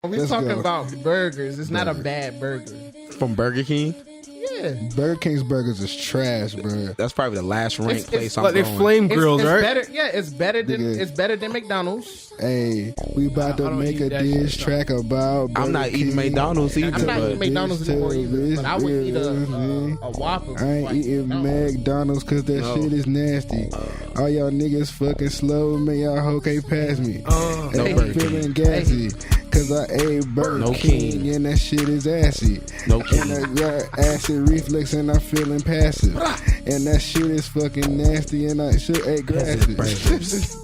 When we talking about burgers, it's not a bad burger. From Burger King? Yeah. Burger King's burgers is trash, bro. That's probably the last ranked place I'm Like they going. flame grills, right? Better, yeah, it's better than McDonald's. Hey, we about to make a diss track about I'm not eating McDonald's either. I'm not but eating McDonald's anymore either, but I would eat a Whopper. I ain't eating McDonald's because that shit is nasty. All y'all niggas fucking slow, man. Y'all hoe can't pass me. No and Burger feeling gassy. Cause I ate Burger King and that shit is assy. No King. And I got acid reflux and I'm feeling passive. And that shit is fucking nasty and I should ate grasses.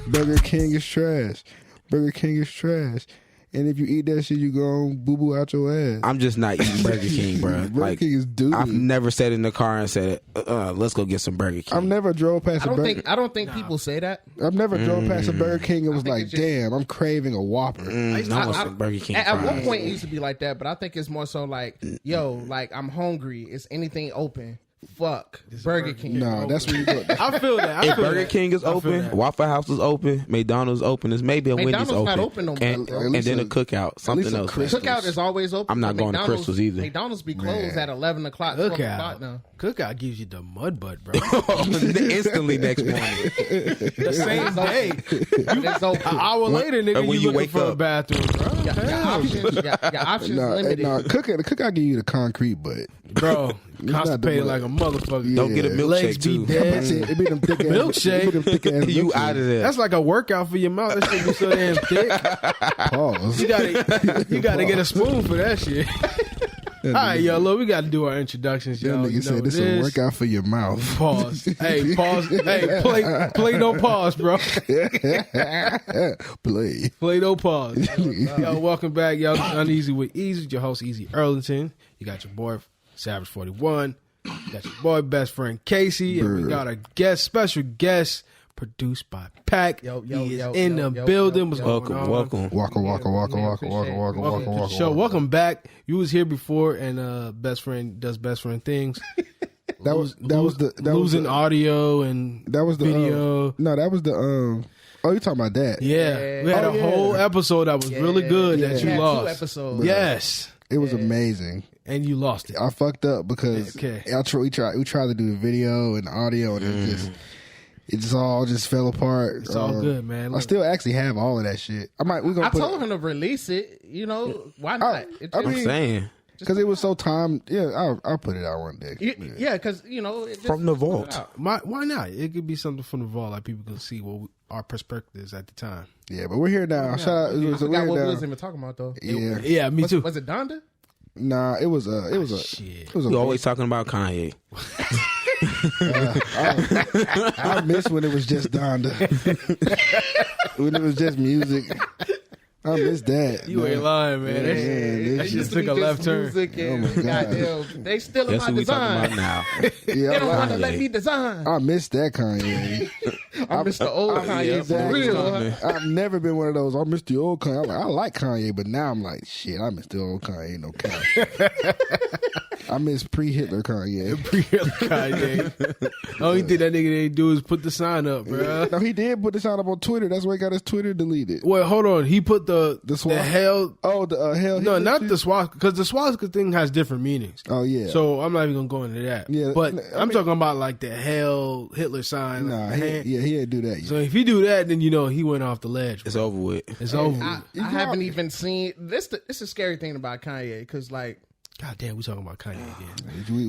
Burger King is trash. Burger King is trash. And if you eat that shit, you gon' boo boo out your ass. I'm just not eating Burger King, bro. Burger King is dude. I've never sat in the car and said, let's go get some Burger King. I've never drove past a Burger. I don't think people say that. I've never drove past a Burger King and was like, damn, I'm craving a Whopper. I want some Burger King At fries. one point, it used to be like that, but I think it's more so like, yo, like I'm hungry. Is anything open? Fuck Burger King. No, that's where you go. I feel that. If Burger King is open, Waffle House is open, McDonald's open, there's maybe a Wendy's McDonald's open, not open no more, and, bro. and then a Cookout, something else. Cookout is always open. I'm not but going to McDonald's- Crystals either. McDonald's be closed at 11 o'clock, 12 o'clock now. Cookout gives you the mud butt, bro. Instantly next morning. The same day. It's open. An hour later, nigga, when you looking wake for a up. bathroom, bro. Your options limited. No, cookout give you the concrete butt. Bro, not constipated the- like a motherfucker. Don't get a Legs milkshake be too. dead. It be them thick ass, Milkshake? it be them thick ass You milkshakes. out of there. That's like a workout for your mouth. That shit be so damn thick. Pause. You gotta get a spoon for that shit. All right, yo, look, we gotta do our introductions, That yo. nigga said this is a workout for your mouth. Pause. Hey, pause. Hey, play no pause, bro. Play no pause. Yo, welcome back, y'all. Uneazy with Eazy, your host Eazy Erlington. You got your boy Savage 41. You got your boy best friend Casey, and we got a special guest produced by Pac. He is in the building. What's going on? Welcome. Welcome to the show. Welcome back. You was here before, and best friend does best friend things. Losing audio and That was the video. that was the Oh, you talking about that? Yeah, we had a whole episode that was really good that you had lost. 2 episodes. Yes, It was amazing. and you lost it. I fucked up because Okay. we tried to do the video and the audio and it just all fell apart. It's all good, man. I still actually have all of that shit. I told him to release it. You know, why not? I'm saying. because it was so timed. Yeah, I'll put it out one day. Yeah, because you know, it just, From the vault. Why not? It could be something from the vault, like people can see what our perspectives at the time. Yeah, but we're here now. Shout out. I forgot what we now. was even talking about though. Yeah. Yeah, me too. Was it Donda? Nah, it was a. Shit. It was a. You always talking about Kanye. I miss when it was just Donda. When it was just music. I miss that. You ain't lying, man. That shit took a left turn. Oh my God. Goddamn, they still in That's my what we talking design. about now. Yeah, They don't want to Kanye. let me design. I miss that Kanye. I miss the old Kanye for exactly. real. I've never been one of those. I miss the old Kanye. I like Kanye, but now I'm like, shit, I miss the old Kanye. Ain't no Kanye. I miss pre-Hitler Kanye. Kanye. Only thing that nigga didn't do is put the sign up, bro. No, he did put this out up on Twitter. That's why he got his Twitter deleted. Wait, hold on. He put the swastika. hell. Oh, the hell. No, Hitler not shit? the swastika, because the swastika thing has different meanings. Oh yeah. So I'm not even gonna go into that. Yeah, but I I'm mean- talking about like the hell Hitler sign. Nah, like, the hand. he didn't do that yet. So if he do that, then you know he went off the ledge. It's over with. It's over. I haven't even seen this. This is a scary thing about Kanye because like. God damn, we talking about Kanye again. We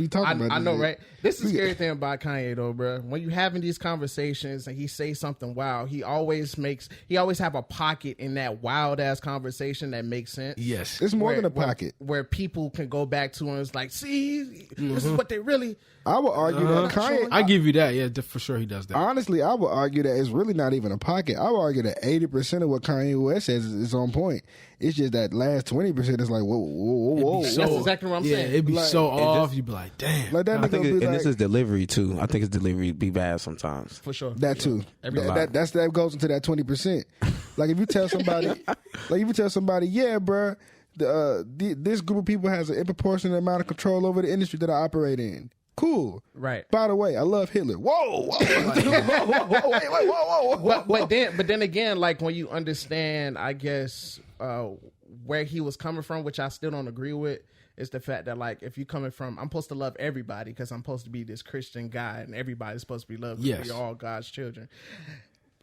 talking about. I know, this. right? This is the scary thing about Kanye, though, bro. When you having these conversations and he say something wild, he always have a pocket in that wild ass conversation that makes sense. Yes, It's more than a pocket. where people can go back to and it's like, see, this is what they really. I would argue that Kanye. I give you that. Yeah, for sure he does that. Honestly, I would argue that it's really not even a pocket. I would argue that 80% of what Kanye West says is on point. It's just that last 20% is like, whoa. So- That's exactly what I'm saying. It'd be Like- so off. You'd be like, damn. Like that I nigga think be and like, this is delivery too. I think his delivery be bad sometimes. For sure. that too. Every That goes into that 20%. Like if you tell somebody, yeah, bruh, this group of people has an disproportionate amount of control over the industry that I operate in. Cool. Right. By the way, I love Hitler. Whoa. Whoa. But then again, like when you understand, I guess, where he was coming from, which I still don't agree with, is the fact that like if you coming from, I'm supposed to love everybody because I'm supposed to be this Christian guy and everybody's supposed to be loved. Yes. We're all God's children.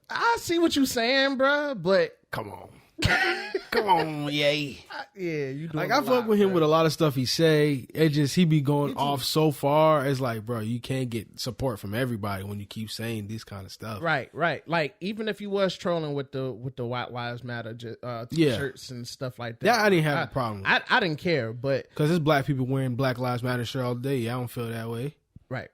I see what you're saying, bro, but Come on. Come on, yay. yeah, you doing Like, a I fuck lot, with him bro. with a lot of stuff he say. It just, he be going off so far. It's like, bro, you can't get support from everybody when you keep saying this kind of stuff. Right. Like even if you was trolling with the White Lives Matter Yeah. t-shirts and stuff like that, That I didn't have a problem with. I didn't care, but Because there's black people wearing Black Lives Matter shirt all day. I don't feel that way. right.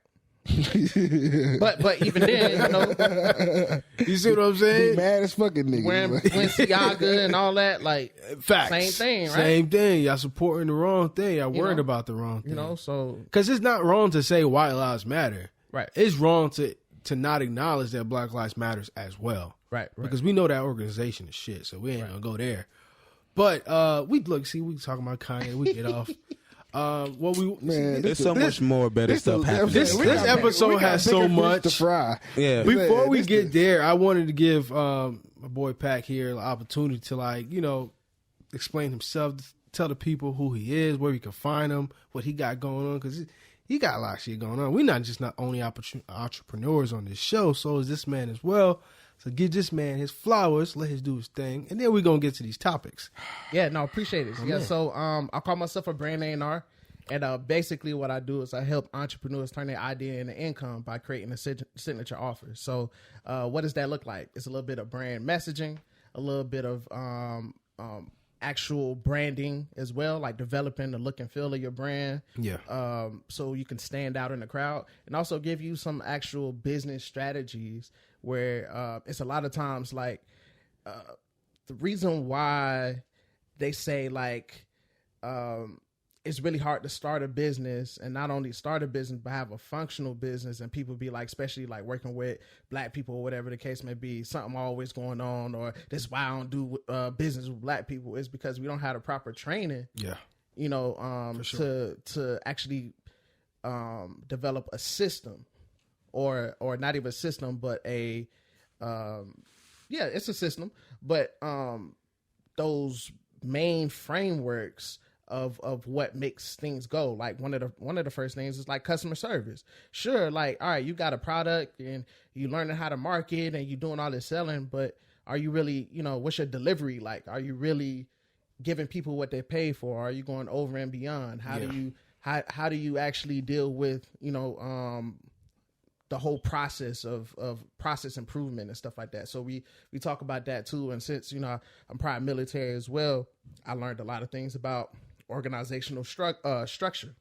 but even then, you know, You see what I'm Be saying? mad as fucking niggas. wearing Balenciaga and all that, like Facts. same thing, right? Same thing. Y'all supporting the wrong thing. Y'all worried know? about the wrong thing. You know, so Because it's not wrong to say White Lives Matter. right, It's wrong to not acknowledge that Black Lives Matters as well. right. Because we know that organization is shit, so we ain't gonna go there. But we talking about Kanye, we get off. Man, There's so much more better stuff happening. This episode has so much to fry. Yeah. Before we This get there, I wanted to give my boy Pac here an opportunity to, like, you know, explain himself, tell the people who he is, where you can find him, what he got going on, because he got a lot of shit going on. We're not only entrepreneurs on this show, so is this man as well. So give this man his flowers, let him do his thing, and then we're going to get to these topics. Yeah, no, appreciate it. Yeah, so I call myself a brand A&R, and basically what I do is I help entrepreneurs turn their idea into income by creating a signature offer. So what does that look like? It's a little bit of brand messaging, a little bit of actual branding as well, like developing the look and feel of your brand. Yeah. So you can stand out in the crowd, and also give you some actual business strategies where it's a lot of times like the reason why they say like it's really hard to start a business, and not only start a business but have a functional business, and people be like, especially like working with black people or whatever the case may be, something always going on, or this is why I don't do business with black people, is because we don't have the proper training, Yeah. you know, to actually develop a system, or not even a system, but a it's a system, but those main frameworks of what makes things go. Like one of the first things is like customer service. Sure, like, all right, you got a product and you learning how to market and you doing all this selling, but are you really, you know, what's your delivery like? Are you really giving people what they pay for? Are you going over and beyond? How do you actually deal with, you know, the whole process of process improvement and stuff like that. So we talk about that too. And since, you know, I'm prior military as well, I learned a lot of things about organizational structure.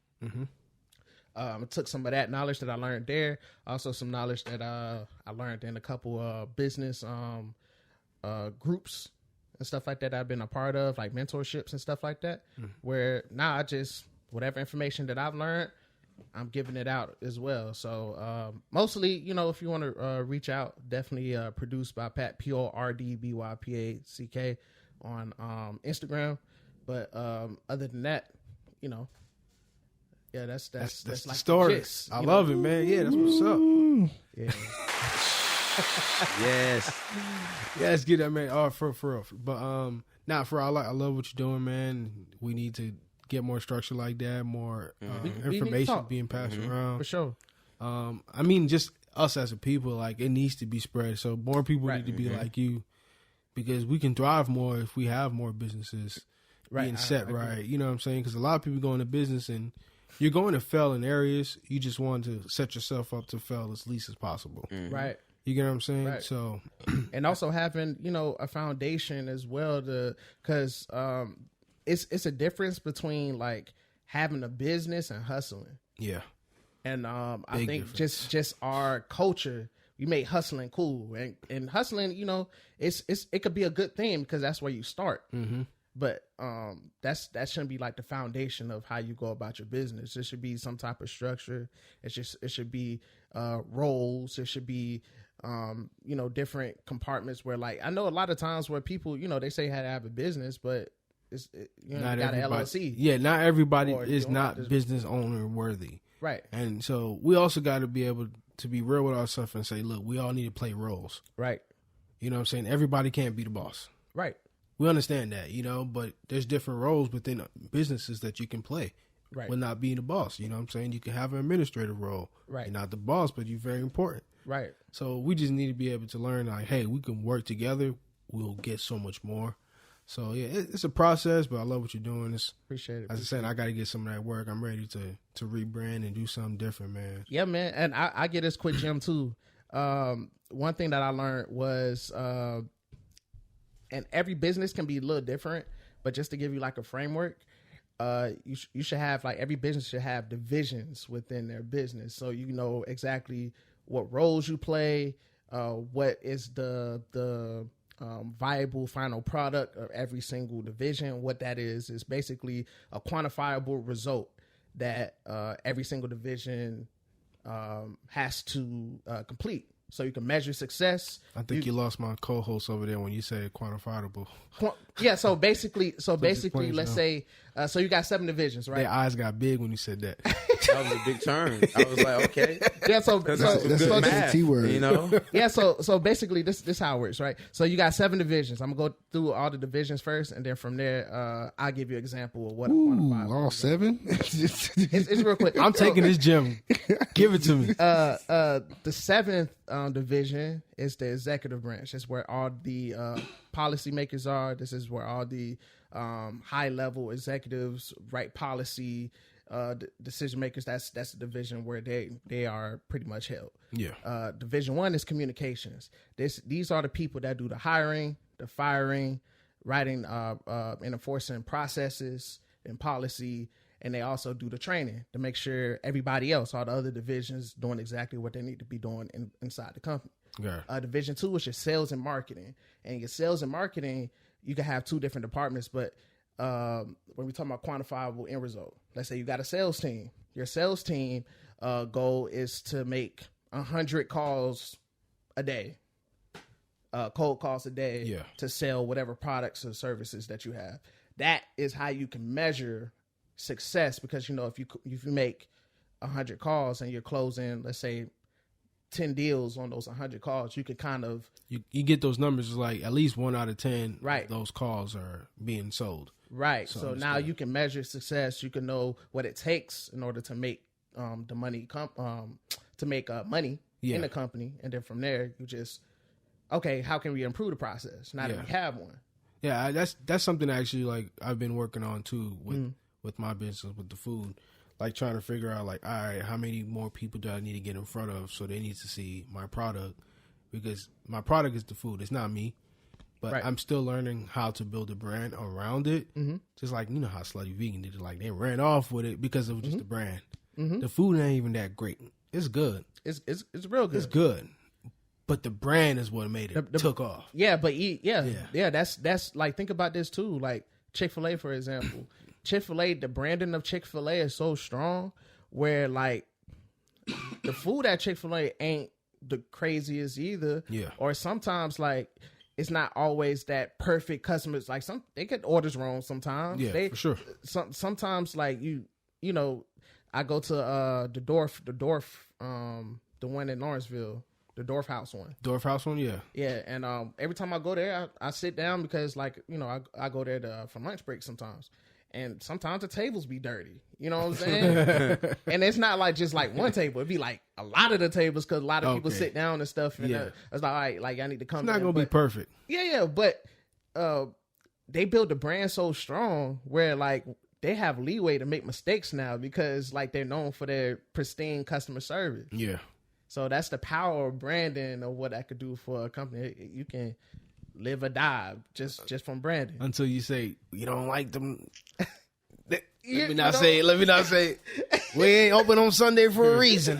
I took some of that knowledge that I learned there, also some knowledge that I learned in a couple business groups and stuff like that I've been a part of, like mentorships and stuff like that, where now I just, whatever information that I've learned, I'm giving it out as well. So mostly, you know, if you want to reach out, definitely produced by Pat, PORDBYPACK on Instagram. But other than that, you know, yeah, that's Like the story. gist, I you love know? it, man. Yeah, that's what's up. Yeah. Yes. Yeah, let's get that, man. Oh, for real. But I love what you're doing, man. We need to get more structure like that, more We need to information talk. being passed around. For sure. I mean, just us as a people, like, it needs to be spread. So more people need to be like you, because we can thrive more if we have more businesses being set right. You know what I'm saying? Because a lot of people go into business and you're going to fail in areas. You just want to set yourself up to fail as least as possible. Right. You get what I'm saying? Right. So, and also having, you know, a foundation as well, because it's a difference between like having a business and hustling. yeah. And I Big think difference. just our culture, we make hustling cool, and hustling, you know, it could be a good thing because that's where you start. Mm-hmm. But that shouldn't be like the foundation of how you go about your business. It should be some type of structure. It should be roles. It should be you know, different compartments where, like, I know a lot of times where people, you know, they say how to have a business, but you know, Not you got an everybody. LLC. Yeah, not everybody Or is doing not this- business owner worthy. Right. And so we also got to be able to be real with ourselves and say, look, we all need to play roles. Right. You know what I'm saying? Everybody can't be the boss. Right. We understand that, but there's different roles within businesses that you can play. Right. With not being the boss. You know what I'm saying? You can have an administrative role. Right. You're not the boss, but you're very important. Right. So we just need to be able to learn, like, hey, we can work together. We'll get so much more. So, yeah, it's a process, but I love what you're doing. Appreciate it. As I said, I got to get some of that work. I'm ready to rebrand and do something different, man. Yeah, man. And I get this quick gem, too. One thing that I learned was, and every business can be a little different, but just to give you like a framework, you should have, like, every business should have divisions within their business, so you know exactly what roles you play, what is the viable final product of every single division. What that is basically a quantifiable result that every single division has to complete. So you can measure success. I think you lost my co-host over there when you said quantifiable. Yeah, so basically, let's say, so you got 7 divisions, right? Their eyes got big when you said that. That was a big turn. I was like, okay. Yeah, so That's a math, T-word. you know? Yeah, so basically this how it works, right? So you got 7 divisions. I'm gonna go through all the divisions first, and then from there, I'll give you an example of what a quantifiable. All 7? It's real quick. I'm taking this gem. Give it to me. The 7th division is the executive branch. It's where all the policymakers are. This is where all the high level executives write policy. Decision makers. That's the division where they are pretty much held. Yeah. Division 1 is communications. These are the people that do the hiring, the firing, writing and enforcing processes and policy, and they also do the training to make sure everybody else, all the other divisions, doing exactly what they need to be doing inside the company. Yeah. Division 2 is your sales and marketing, and your sales and marketing, you can have 2 different departments, but when we talk about quantifiable end result, let's say you got a sales team. Your sales team goal is to make 100 calls a day, cold calls a day, to sell whatever products or services that you have. That is how you can measure success, because if you make 100 calls and you're closing, let's say, 10 deals on those 100 calls, you could kind of you get those numbers. Is like at least 1 out of 10 right, those calls are being sold. Right. So now you can measure success. You can know what it takes in order to make the money money in the company, and then from there you just, okay, how can we improve the process now that we have one? Yeah, that's something actually, like, I've been working on too with my business, with the food, like trying to figure out, like, all right, how many more people do I need to get in front of so they need to see my product, because my product is the food, it's not me. But I'm still learning how to build a brand around it. Mm-hmm. Just like, how Slutty Vegan did it. Like, they ran off with it because it was just the brand. Mm-hmm. The food ain't even that great. It's good. It's real good. It's good. But the brand is what made it took off. Yeah, but that's like, think about this too. Like Chick-fil-A, for example. Chick-fil-A, the branding of Chick-fil-A is so strong where, like, the food at Chick-fil-A ain't the craziest either. Yeah. Or sometimes, like, it's not always that perfect. Customers, like, they get orders wrong sometimes. Yeah, for sure. Sometimes, like, I go to the Dorf, the one in Lawrenceville, the Dorf House one. Dorf House one, yeah. Yeah, and every time I go there, I sit down because, like, I go there for lunch break sometimes. And sometimes the tables be dirty. You know what I'm saying? And it's not like just like one table. It'd be like a lot of the tables, because a lot of people sit down and stuff. And it's like, all right, like, I need to come. It's not going to be perfect. Yeah. But they built the brand so strong where, like, they have leeway to make mistakes now because, like, they're known for their pristine customer service. Yeah. So that's the power of branding, of what I could do for a company. You can live or die just from branding. Until you say you don't like them. Let me not say it. We ain't open on Sunday for a reason.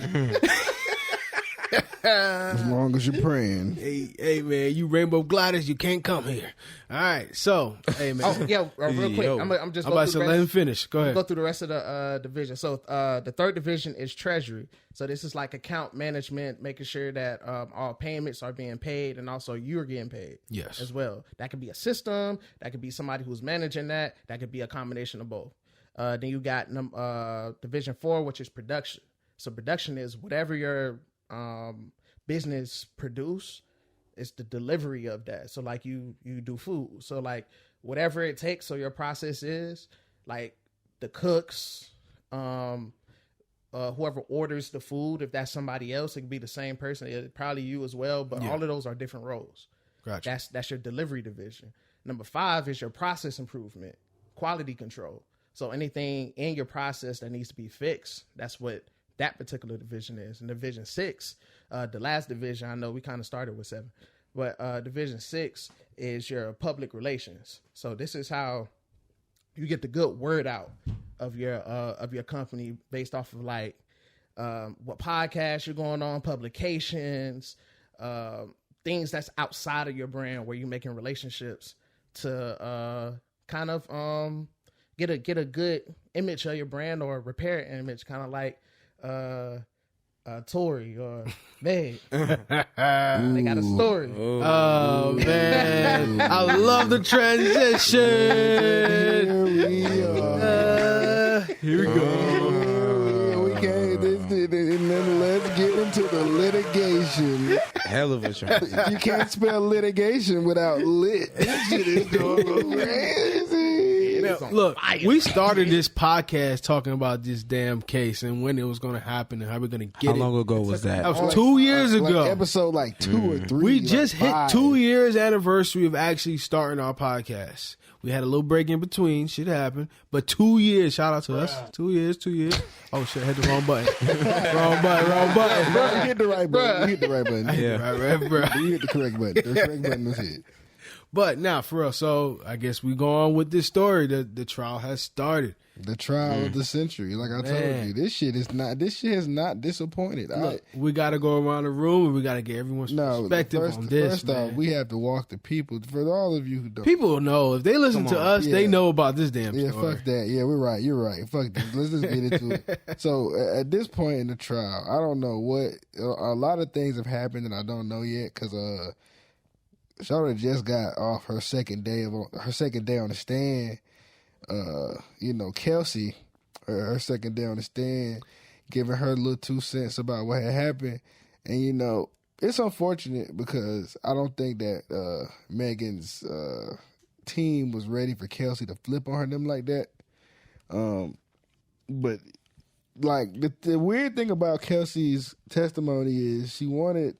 As long as you're praying. Hey man, you Rainbow Gliders, you can't come here. All right, so hey man. Real quick. I'm just about to let him finish. Go ahead. Go through the rest of the division. So the 3rd division is treasury. So this is like account management, making sure that all payments are being paid, and also you're getting paid. Yes, as well. That could be a system. That could be somebody who's managing that. That could be a combination of both. Then you got division 4, which is production. So production is whatever your business produce, it's the delivery of that. So like you do food. So like whatever it takes, so your process is like the cooks, whoever orders the food, if that's somebody else, it could be the same person. It probably you as well, but all of those are different roles. Gotcha. That's your delivery division. Number 5 is your process improvement, quality control. So anything in your process that needs to be fixed, that's what that particular division is. And division 6, the last division, I know we kind of started with 7, but division 6 is your public relations. So this is how you get the good word out of your company based off of like what podcasts you're going on, publications, things that's outside of your brand where you're making relationships to kind of get a good image of your brand or repair an image, kind of like Tory or Meg. They got a story. Oh man, I love the transition. Here we go. We can't. And then let's get into the litigation. Hell of a transition. You can't spell litigation without lit. This shit is going crazy. Look, we started this podcast talking about this damn case and when it was going to happen and how we're going to get it. How long ago was that? That was 2 years ago. Like episode like 2 or 3. We just hit 5. 2 years anniversary of actually starting our podcast. We had a little break in between. Shit happened. But 2 years. Shout out to us. 2 years. Oh, shit. I hit the wrong button. wrong button. Bro, you hit the right button. You hit the right button. Yeah. You hit the correct button. The correct button was hit. But now, for real, so I guess we go on with this story. The trial has started. The trial of the century. Like I told you, this shit has not disappointed. Look, we got to go around the room and we got to get everyone's perspective on this. First off, we have to walk the people. For all of you who don't. People will know. If they listen to us, they know about this damn story. Yeah, fuck that. Yeah, we're right. You're right. Fuck this. Let's just get into it. So, at this point in the trial, I don't know what. A lot of things have happened that I don't know yet because Charlotte just got off her second day on the stand. Kelsey, her second day on the stand, giving her little 2 cents about what had happened. And, it's unfortunate because I don't think that Megan's team was ready for Kelsey to flip on them like that. But, like, the weird thing about Kelsey's testimony is she wanted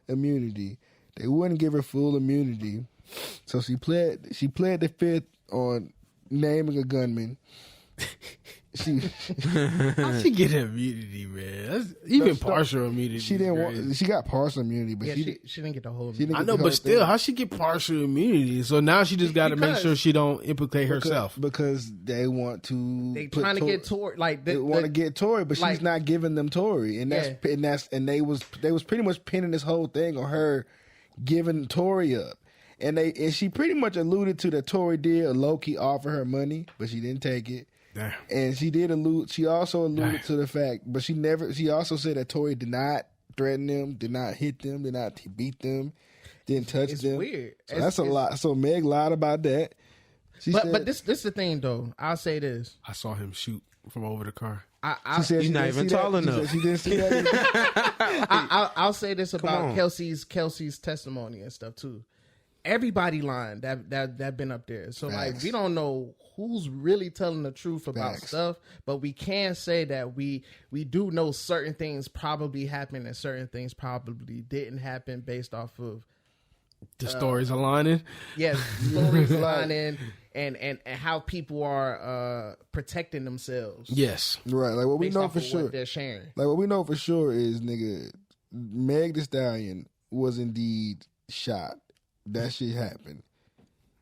immunity. They wouldn't give her full immunity. So she pled the 5th on naming a gunman. How'd she get immunity, man? That's even partial immunity. She didn't want. She got partial immunity, but she didn't get the whole immunity. I know, but still, how she get partial immunity? So now she just got to make sure she don't implicate herself because they want to. They trying to get Tory, like they want to get Tory, but she's not giving them Tory, and they was pretty much pinning this whole thing on her giving Tory up. And she pretty much alluded to that Tory did a low-key offer her money, but she didn't take it. Damn. And she also alluded to the fact, but she also said that Tory did not threaten them, did not hit them, did not beat them, didn't touch them. It's weird. So that's a lot. So Meg lied about that. But this is the thing though. I'll say this. I saw him shoot from over the car. She said he's not even tall enough. She didn't see that. I'll say this about Kelsey's testimony and stuff too. Everybody lying that been up there. So like we don't know who's really telling the truth about stuff, but we can say that we do know certain things probably happened and certain things probably didn't happen based off of the stories aligning. Yes, stories aligning and how people are protecting themselves. Yes. Right. Like what we know for sure. What they're sharing. Like what we know for sure is Meg Thee Stallion was indeed shot. That shit happened.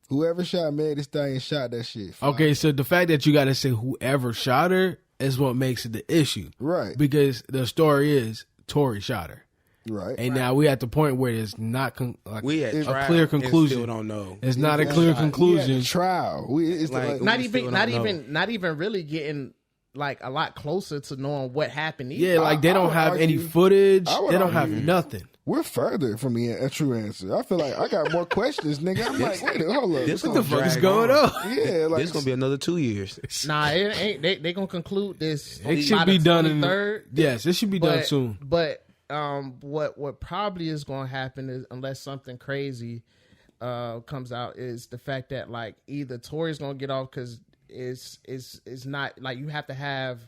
Whoever shot Meg Thee Stallion shot that shit. Fine. Okay, so the fact that you got to say whoever shot her is what makes it the issue. Right. Because the story is Tory shot her. Right. And now we at the point where it's not a clear conclusion. Still don't know. It's not a clear conclusion. The trial. It's not even really getting like a lot closer to knowing what happened. Either. Yeah, like they don't have any footage. They don't have nothing. we're further from a true answer. I feel like I got more questions, nigga. I'm like, wait, hold up. This What the gonna fuck is drag going on? Yeah, like This gonna be another 2 years. Nah, it ain't. They gonna conclude this. It should be done in third. Yes, it should be done soon. But what probably is going to happen is, unless something crazy comes out, is the fact that like either Tory's going to get off because it's not like you have to have.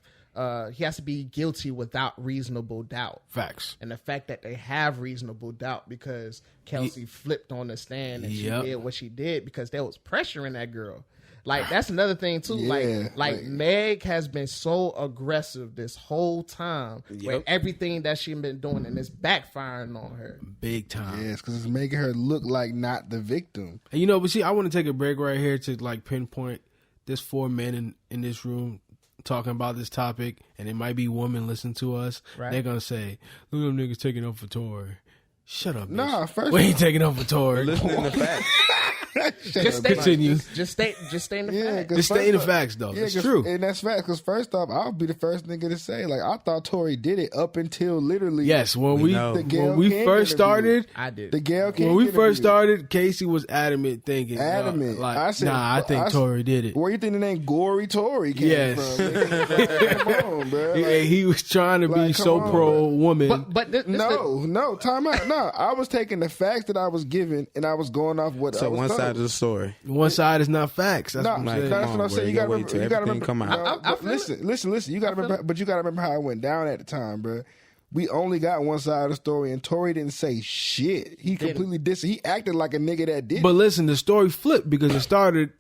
He has to be guilty without reasonable doubt. Facts. And the fact that they have reasonable doubt because Kelsey flipped on the stand and she did what she did because there was pressure in that girl. Like, that's another thing, too. Yeah, like Meg has been so aggressive this whole time with everything that she's been doing, and it's backfiring on her. Big time. yes, because it's making her look like not the victim. And you know, but see, I want to take a break right here to like pinpoint there's 4 men in this room talking about this topic, and it might be women listening to us. Right. They're gonna say, "Look at them niggas taking up for Tory." Shut up, bitch. Nah, first we ain't taking up for Tory. Listening to facts. Continue. Just stay in the fact. Just stay in the facts, though. It's true. And that's facts, because first off, I'll be the first nigga to say, like, I thought Tory did it up until literally. Yes, when we know. first started, I did. The Gayle King when we interview. first started, Casey was adamant, thinking, Adamant. like, I said- I think Tory did it. Where you think the name Gory Tory came Yes. from? Nigga? Come on, bro. Yeah, he was trying to be like, so come on, pro woman. But No, time out. No, I was taking the facts that I was given, and I was going off what I So was one told. side of the story. One side is not facts. That's No, what I'm Like, saying. that's come what I'm on, saying. bro. You You gotta gotta wait remember. till You gotta everything remember. come out. No, I but feel listen. You gotta remember. But you gotta remember how it went down at the time, bro. We only got one side of the story, and Tory didn't say shit. He completely He acted like a nigga that did. But listen, the story flipped because it started.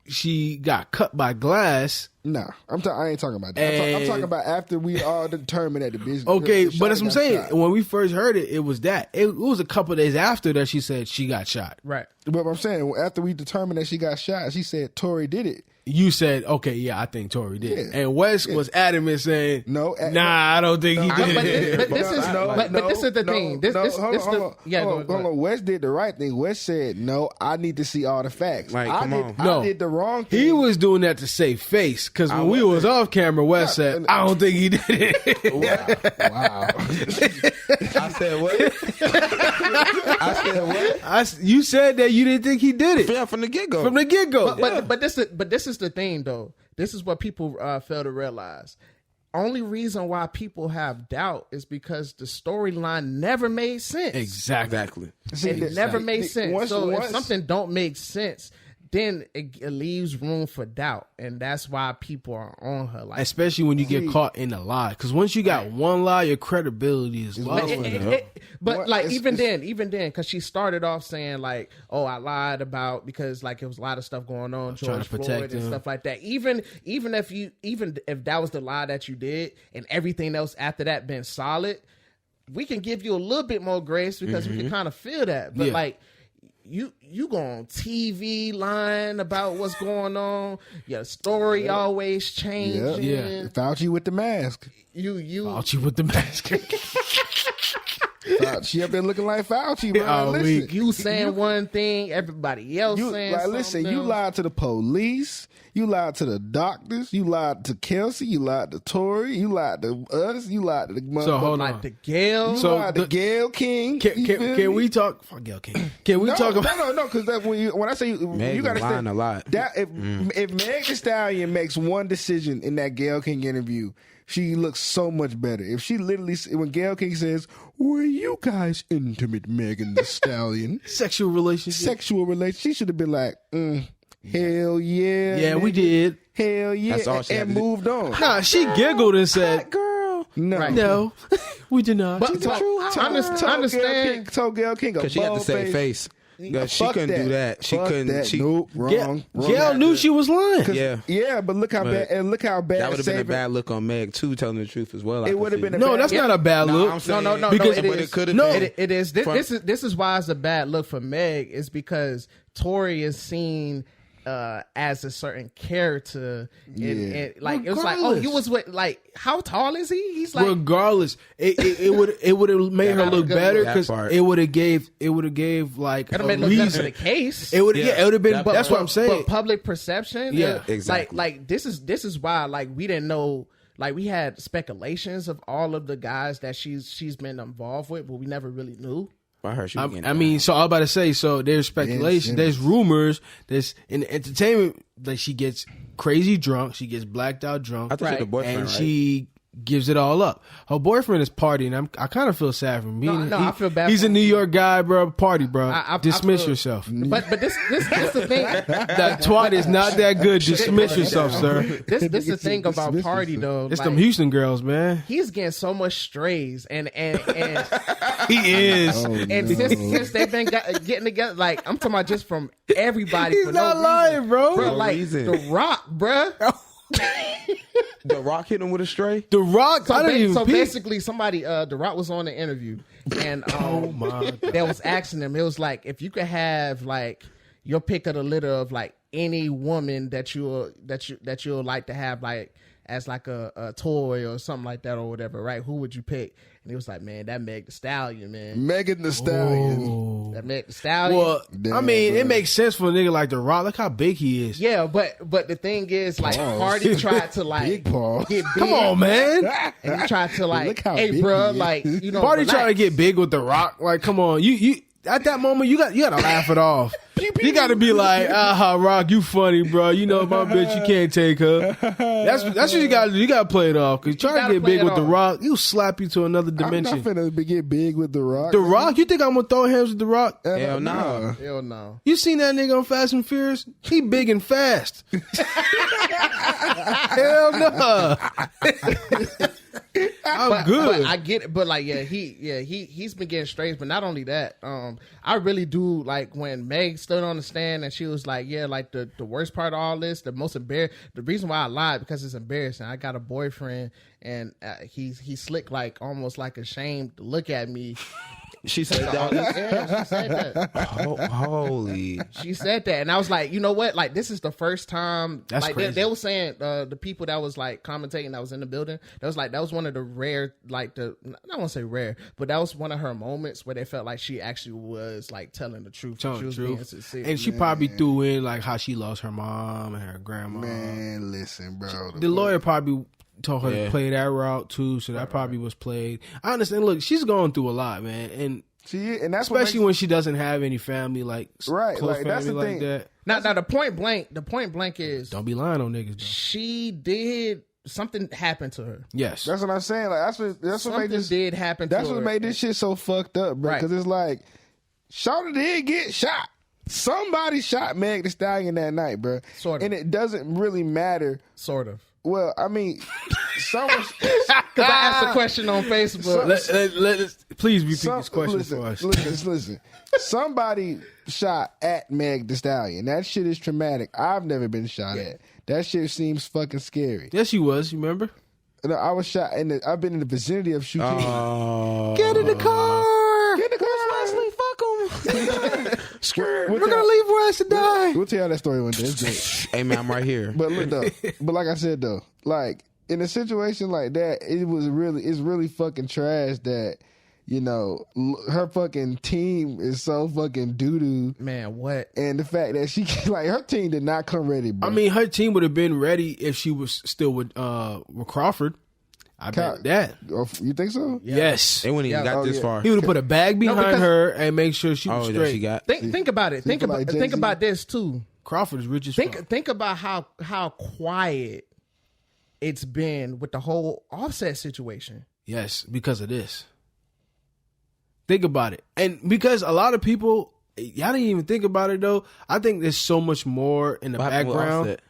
She got cut by glass. Nah, I ain't talking about that. I'm talking about after we all determined that the business. Okay, the but that's shot what I'm got saying. shot. When we first heard it, it was that. It was a couple of days after that she said she got shot. Right. But I'm saying after we determined that she got shot, she said Tory did it. You said, okay, yeah, I think Tory did. Yeah. And Wes was adamant saying, No, nah, I don't think he did. But this is the thing. Hold on. Wes did the right thing. Wes said, "No, I need to see all the facts." Like, I come did, on. I did the wrong thing. He was doing that to save face because when we was off camera, Wes said, I don't think he did it. Wow. I said what? You said that you didn't think he did it Yeah, from the get go. from the get-go. But this is the thing though. This is what people fail to realize. Only reason why people have doubt is because the storyline never made sense. Exactly. It never made sense. Once- So if once- something don't make sense, then it leaves room for doubt, and that's why people are on her. Like, Especially when you get caught in a lie. Because once you got one lie, your credibility is lost. but What- like it's- even then, because she started off saying like, "Oh, I lied about," because like it was a lot of stuff going on, trying George to protect Floyd and him. stuff like that. Even if that was the lie that you did, and everything else after that been solid, we can give you a little bit more grace because we can kind of feel that. But Yeah. like. You go on TV lying about what's going on. Your story always changing. Yeah. Fauci with the mask. You Fauci with the mask. She up there looking like Fauci, bro. Oh, Listen, you saying one thing, everybody else saying like, something. listen, you else. lied to the police, you lied to the doctors, you lied to Kelsey, you lied to Tory, you lied to us, you lied to the motherfucker. So hold Like on. the Gayle. You So lied to Gayle King. Can we talk? Fuck Gayle King. Can we talk about? No, because that's when I say Meg you got to lying a lot. That if Meg Thee Stallion makes one decision in that Gayle King interview, she looks so much better. If she literally, when Gayle King says, "Were you guys intimate, Megan Thee Stallion?" Sexual relationship. Sexual relation, she should have been like, "Hell yeah, Yeah, we nigga. did. Hell yeah," That's all she and had to do. moved on. Nah, she giggled and said, Girl. No, Right. "No, we did not." But understand. Told Gayle King Because she had to save face. Yeah, she Fuck couldn't do that. She Fuck couldn't. that. She, Nope, Gayle wrong. knew she was lying. Yeah. Yeah, but look how bad. And look how bad. That would have been a saving- bad look on Meg too, telling the truth as well. It would have been a No, bad that's look. not a bad No, look. I'm saying, No, Because- it but is. it could have No. been. It is. From- This is why it's a bad look for Meg. Is because Tory is seen as a certain character. And like it was like, oh, he was with like, how tall is he? He's like, Regardless, it would have made her look better That because part. it would have gave like it a would have made look better for reason. the case. It would Yeah. it would have been. That That's part. what I'm saying. But public perception, Yeah, exactly. Like this is why like we didn't know like we had speculations of all of the guys that she's been involved with, but we never really knew. I heard she. I mean, so I was about to say. So there's speculation. There's rumors. There's in the entertainment that she gets crazy drunk. She gets blacked out drunk. I thought she had a boyfriend, and right? she gives it all up. Her boyfriend is partying. I kind of feel sad for me. I feel bad. He's a New York guy, bro. Party, bro. Dismiss yourself. But this the thing. That twat is not that good. Dismiss yourself, sir. This the thing about Party though. It's them Houston girls, man. He's getting so much strays, and He is. and since they've been getting together, like I'm talking about just from everybody. He's for not no lying, reason. bro. Bro, No like reason. The Rock, bro. The Rock hit him with a stray. The Rock. I didn't even. So peep. basically, somebody, The Rock was on the interview, and Oh my God. they was asking him. It was like, if you could have like your pick of the litter of like any woman that you'll like to have like as like a toy or something like that or whatever, right? Who would you pick? And he was like, man, that Meg the Stallion, man. Megan the Stallion. That Meg the Stallion. Well, Damn, I mean, bro. it makes sense for a nigga like The Rock. Look how big he is. Yeah, but the thing is, like, Pause. Party tried to like Big pause. get big. Come on, man. And he tried to like, Look how hey, big bro, he is. like, you know, Party relax. trying to get big with The Rock. Like, come on, you at that moment you gotta laugh it off. You gotta be like, Rock, you funny, bro. You know my bitch, you can't take her. That's what you gotta do. You gotta play it off. Cause trying to gotta get play big it with The off. Rock, he'll slap you to another I'm not dimension. finna get big with The Rock. The Rock, you think I'm gonna throw hands with The Rock? Hell no. Hell no. You seen that nigga on Fast and Furious? He big and fast. Hell no. I'm good. But I get it. But like, he's been getting strays. But not only that, I really do like when Meg stood on the stand and she was like, yeah, like the worst part of all this, the reason why I lied because it's embarrassing. I got a boyfriend and he's slick, like almost like ashamed to look at me. She said that. Yeah, she said that. Holy. She said that, and I was like, you know what? Like, this is the first time. That's like crazy. they were saying the people that was like commentating that was in the building. That was one of the rare, like I don't want to say rare, but that was one of her moments where they felt like she actually was like telling the truth. Telling she was the truth. being sincere. And she probably threw in like how she lost her mom and her grandma. Man, listen, bro. The lawyer probably told her Yeah. to play that route too, so that probably was played. I understand. Look, she's going through a lot, man, and and that's what especially makes, when she doesn't have any family, like Right, close like, family that's the like thing. that. now the point blank is Don't be lying on niggas, though. she did something happened to her. Yes, that's what I'm saying. Like that's what made Something this. did happen. That's to what her. made this shit so fucked up, bro. Right. Because it's like, Shawty did get shot. Somebody shot Meg the Stallion that night, bro. Sort of. And it doesn't really matter. Sort of. Well, I mean, someone. Because I asked a question on Facebook. let's please repeat this question listen, for us. Listen. Somebody shot at Meg the Stallion. That shit is traumatic. I've never been shot at. That shit seems fucking scary. Yes, she was. You remember? No, I was shot, I've been in the vicinity of shooting. Get in the car. Get in the car. Fuck them. Skirt. We're gonna leave West to die. We'll tell you that story one day. It's great. Hey man, I'm right here. But look though, but like I said though, like in a situation like that, it's really fucking trash that, you know, her fucking team is so fucking doo doo. Man, what? And the fact that she like her team did not come ready, bro. I mean, her team would have been ready if she was still with Crawford. I bet that. Oh, you think so? Yes, They wouldn't even Yeah. got Oh, this yeah. far. he would have put a bag behind because- her and make sure she was Oh, that straight. she got. Think about it. Think feel like about Jay-Z? this too. Crawford is rich as fuck. Think about how quiet it's been with the whole Offset situation. Yes, because of this. Think about it. And because a lot of people, y'all didn't even think about it though. I think there's so much more in the What happened with background. Offset?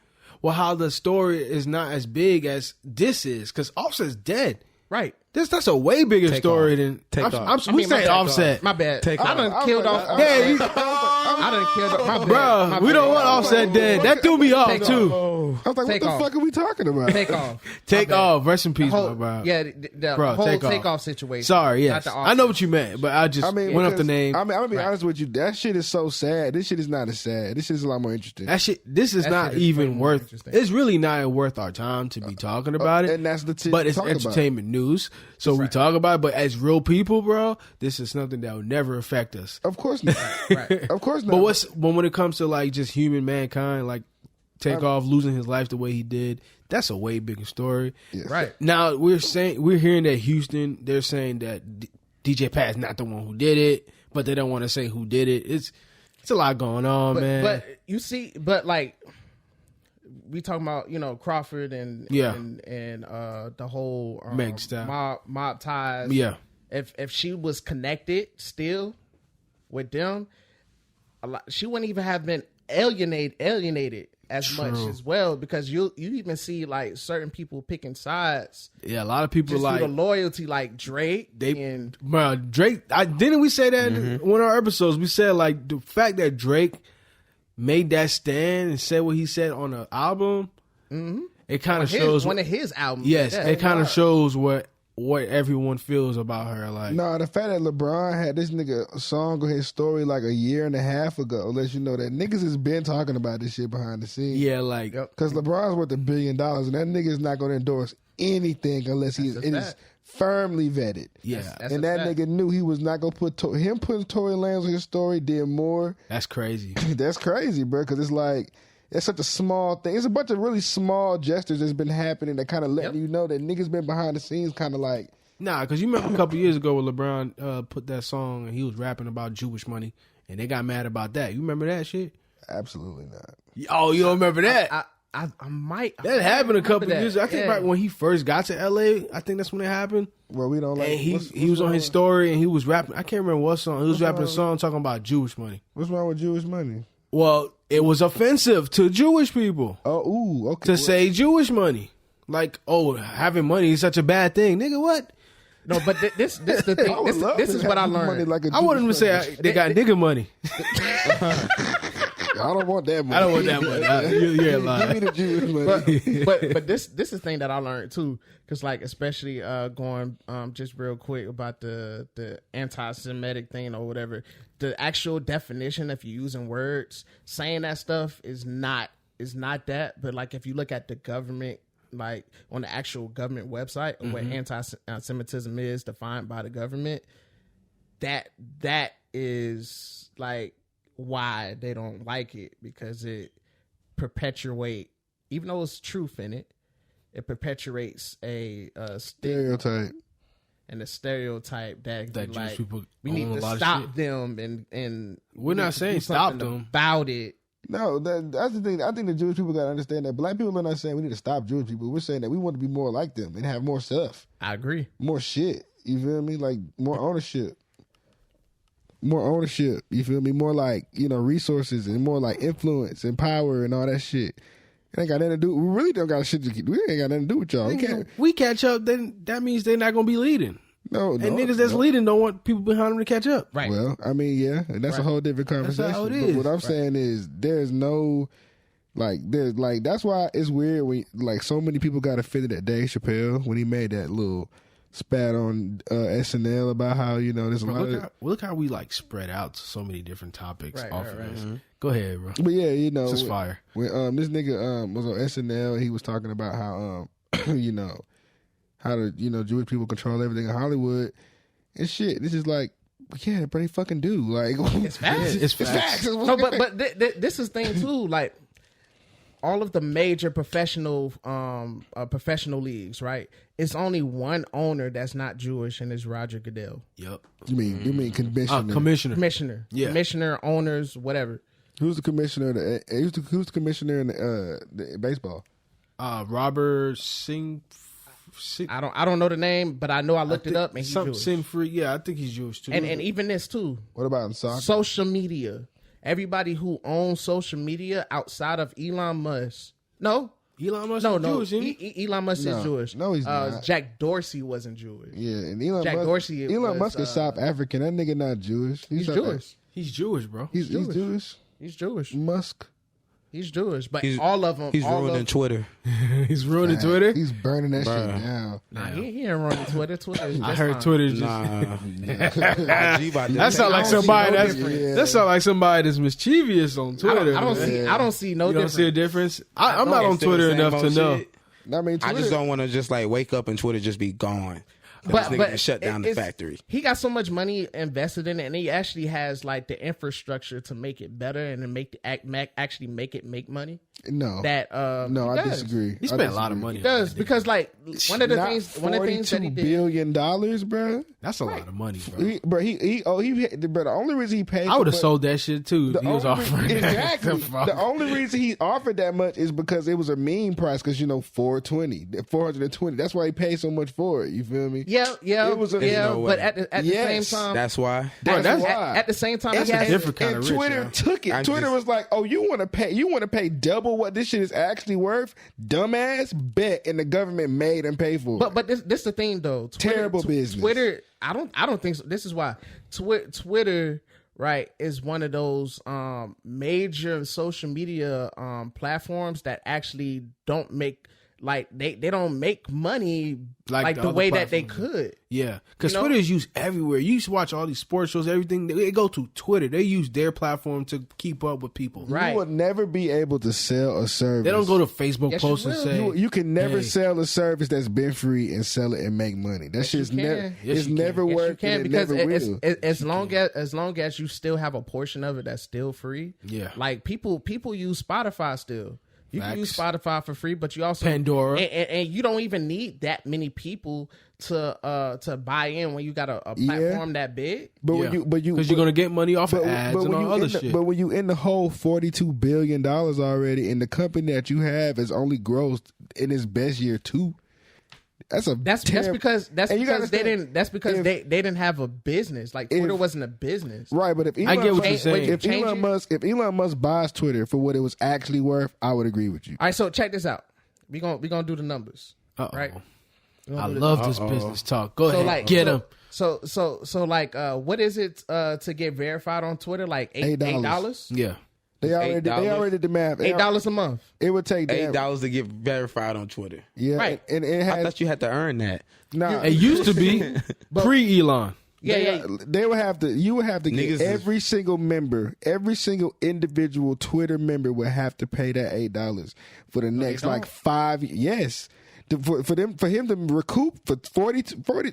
Well, how the story is not as big as this is, because Offset's dead. Right. That's a way bigger Take story off. than Take I'm, off. I'm, we say Offset. My bad. Take I off. done killed off. Yeah, you, I done killed off. My bad. bro, My we bad. don't want Offset dead. That threw me off Take too. I was like, Take what the off. fuck are we talking about? Take off. Take My bad. off. Rest in peace, Whole- my bro. Yeah, the Bro, whole take off. takeoff situation. Sorry, Not yes. the I know what you meant, but I just I mean, went off the because- name. I mean, I'm gonna be honest with you. That shit is so sad. This shit is not as sad. This shit is a lot more interesting. That shit. This is That not shit is way even more worth. interesting. It's really not worth our time to be talking about it. and that's the But it's talk about. entertainment news, so we talk about it. But as real people, bro, this is something that will never affect us. Of course not. Right. Of course not. But when it comes to like just human mankind, like take off, losing his life the way he did. That's a way bigger story. Yes. Right. Now we're hearing that Houston, they're saying that DJ Pat's not the one who did it, but they don't want to say who did it. It's a lot going on, man. But you see, like we talking about, Crawford and the whole Meg style. mob ties. Yeah. If she was connected still with them, she wouldn't even have been alienated as much as well, because you even see like certain people picking sides. Yeah, a lot of people just like the loyalty, like Drake. Drake. Didn't we say that in one of our episodes? We said like the fact that Drake made that stand and said what he said on the album. It kind of shows one of his albums. Yes, it kind of shows what everyone feels about her. Like, no, the fact that LeBron had this nigga song on his story like a year and a half ago lets you know that niggas has been talking about this shit behind the scenes. Yeah, like, because LeBron's worth $1 billion, and that nigga is not going to endorse anything unless it is firmly vetted. Yeah, and that nigga knew he was not going to put him putting Tory Lanez on his story did more. That's crazy. That's crazy, bro. Because it's like, it's such a small thing. It's a bunch of really small gestures that's been happening that kind of letting you know that niggas been behind the scenes, kind of like. Nah, because you remember a couple years ago when LeBron put that song and he was rapping about Jewish money, and they got mad about that. You remember that shit? Absolutely not. Oh, you don't remember that? I might. That happened a couple of years ago. I think right when he first got to LA, I think that's when it happened. Well, we don't like. And he was on his story and he was rapping. I can't remember what song. He was rapping a song talking about Jewish money. What's wrong with Jewish money? Well, it was offensive to Jewish people. Oh, ooh, okay. To say Jewish money. Like, having money is such a bad thing. Nigga, what? No, but this the thing. This is what I learned. Like I want them to say they got nigga money. I don't want that money. I don't want that money. You're lying. Give me the Jewish money. But this is the thing that I learned too, because like especially going just real quick about the anti-Semitic thing or whatever. The actual definition, if you're using words, saying that stuff is not that. But like if you look at the government, like on the actual government website, of what anti-Semitism is defined by the government, that is like why they don't like it, because it perpetuate, even though it's truth in it, it perpetuates a stereotype. And a stereotype that Jewish like people we need own a to lot of stop shit. them and We're not saying stop them about it. No, that's the thing. I think the Jewish people gotta understand that black people are not saying we need to stop Jewish people. We're saying that we want to be more like them and have more stuff. I agree. More shit. You feel me? Like more ownership. More ownership. You feel me? More like, resources and more like influence and power and all that shit. It ain't got nothing to do. We really don't got shit to keep. We ain't got nothing to do with y'all. We catch up, then that means they're not gonna be leading. No, niggas that's leading don't want people behind them to catch up. Right. Well, I mean, yeah, and that's a whole different conversation. That's how it is. But what I'm saying is, there's no, that's why it's weird when so many people got offended at Dave Chappelle when he made that little spat on SNL about how there's a lot of. Look how we spread out to so many different topics off of this. Mm-hmm. Go ahead, bro. But yeah, this is fire. When this nigga was on SNL, he was talking about how how the Jewish people control everything in Hollywood and shit. This is like, yeah, but they fucking do. Like, it's facts. It's facts. No, but this is the thing too. Like all of the major professional leagues, right? It's only one owner that's not Jewish, and it's Roger Goodell. Yep. You mean commissioner? Commissioner. Yeah. Commissioner, owners, whatever. Who's the commissioner? Who's the commissioner in the baseball? Robert Singh. I don't know the name, but I know I looked it up, and he's Jewish. Sin-free. Yeah, I think he's Jewish too. And even this too. What about in soccer? Social media. Everybody who owns social media outside of Elon Musk. No. Elon Musk is Jewish, isn't he? Elon Musk is Jewish. No, he's not. Jack Dorsey wasn't Jewish. Yeah, and Elon Musk is South African. That nigga not Jewish. He's Jewish. He's Jewish, bro. He's Jewish. He's Jewish. Musk. He's Jewish, but all of them. He's ruining Twitter. He's ruining Twitter. He's burning that shit down. Nah, he ain't running Twitter. I heard Twitter just. That sounds like somebody that sounds like somebody that's mischievous on Twitter. I don't see no difference. You don't see a difference. I'm not on Twitter enough to know. I mean, I just don't want to just wake up and Twitter just be gone. This nigga just shut down the factory. He got so much money invested in it, and he actually has like the infrastructure to make it better and to actually make it make money. No, that no, I disagree. He spent a lot of money. He does because like one of the things that he did, $42 billion, bro. That's a lot of money, bro. But the only reason he paid, I would have sold that shit too. If he was offering exactly. that. The only reason he offered that much is because it was a mean price. Because $420. That's why he paid so much for it. You feel me? Yeah. It was but at the same time, that's why. At the same time, it's he has different kind of rich. Twitter took it. Twitter was like, "Oh, you want to pay double what this shit is actually worth? Dumbass, bet." And the government made him pay for it. But this the thing though. Terrible business. Twitter. I don't think so. This is why Twitter, right, is one of those major social media platforms that actually don't make they don't make money like the way that they could. Yeah, because Twitter is used everywhere. You used to watch all these sports shows, everything. They go to Twitter. They use their platform to keep up with people. Right. You will never be able to sell a service. They don't go to Facebook posts and say you can never sell a service that's been free and sell it and make money. That shit's never it's never worked. You can because as long as you still have a portion of it that's still free. Yeah, like people use Spotify still. You can use Spotify for free, but you also Pandora, and you don't even need that many people to buy in when you got a platform that big. But because you're gonna get money off of ads and all other shit. But when you in the whole $42 billion already, and the company that you have is only grossed in its best year 2. That's because they didn't have a business. Like Twitter wasn't a business, right? But if Elon Musk buys Twitter for what it was actually worth, I would agree with you. All right, so check this out. We gonna do the numbers, right? I love this business talk. Go ahead, get them. So what is it to get verified on Twitter? Like $8? Yeah. They already did the math. $8 a month. It would take $8 to get verified on Twitter. Yeah, right. And it has, I thought you had to earn that. No, it used to be pre Elon. Yeah. They would have to. You would have to get every single member, every single individual Twitter member would have to pay that $8 for the next 5 years. Yes. For him to recoup for 40